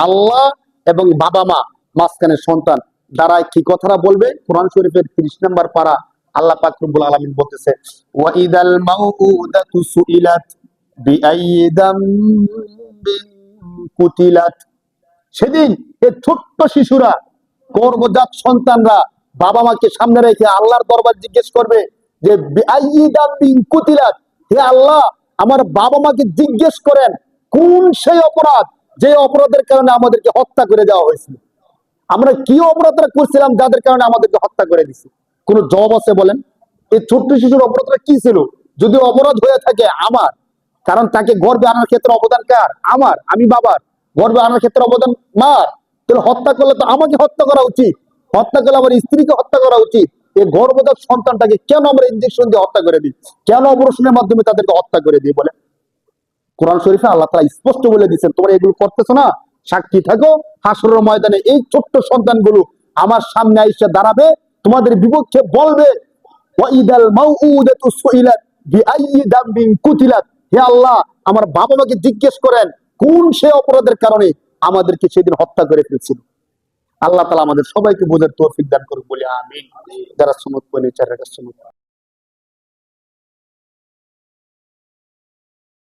আল্লাহ এবং বাবা মা, মাঝখানে সন্তান দাঁড়ায় কি কথাটা বলবে? কোরআন শরীফের 30 নম্বর পারা আল্লাহ পাক রব্বুল আলামিন বলতেছে, ওয়া ইদাল মাউউদাতু সুইলাত বিআইয়ি যামবিন কুতিলাত। সেদিন এই ছোট্ট শিশুরা, গর্ভজাত সন্তানরা বাবা মাকে সামনে রেখে আল্লাহর দরবার জিজ্ঞেস করবে যে বিআইয়ি যামবিন কুতিলাত, হে আল্লাহ, আমার বাবা মাকে জিজ্ঞেস করেন কোন সেই অপরাধ, যে অপরাধের কারণে আমাদেরকে হত্যা করে দেওয়া হয়েছিল। আমরা কি অপরাধটা করছিলাম যাদের কারণে আমাদেরকে হত্যা করে দিছে? কোন জবাব আছে বলেন? এই ছোট্ট শিশুর অপরাধটা কি ছিল? যদি অপরাধ হয়ে থাকে আমার, কারণ তাকে গর্ভে আনার ক্ষেত্রে অবদান কার? আমার। আমি বাবার। গর্ভে আনার ক্ষেত্রে অবদান মার। তাহলে হত্যা করলে তো আমাকে হত্যা করা উচিত, হত্যা করলে আমার স্ত্রীকে হত্যা করা উচিত। এই গর্ভজাত সন্তানটাকে কেন আমরা ইনজেকশন দিয়ে হত্যা করে দিই, কেন অপারেশনের মাধ্যমে তাদেরকে হত্যা করে দিই বলে? কোরআন শরীফে আল্লাহ তাআলা স্পষ্ট বলে দিয়েছেন, তোমরা এগুলো করতেছো না, সাক্ষী থাকো, হাসরের ময়দানে এই ছোট্ট সন্তানগুলো আমার সামনে আইসা দাঁড়াবে, তোমাদের বিপক্ষে বলবে, ওয়াইদাল মাউউদাতু সুইলাত বিআইয়ি দামবিন কুতিলাত, হে আল্লাহ, আমার বাবা মাকে জিজ্ঞেস করেন কোন সে অপরাধের কারণে আমাদেরকে সেদিন হত্যা করে ফেলছিল। আল্লাহ তাআলা আমাদের সবাইকে বোঝার তৌফিক দান করুন বলে আমিন। যারা সুন্নাত পড়ে চার রাকাত সুন্নাত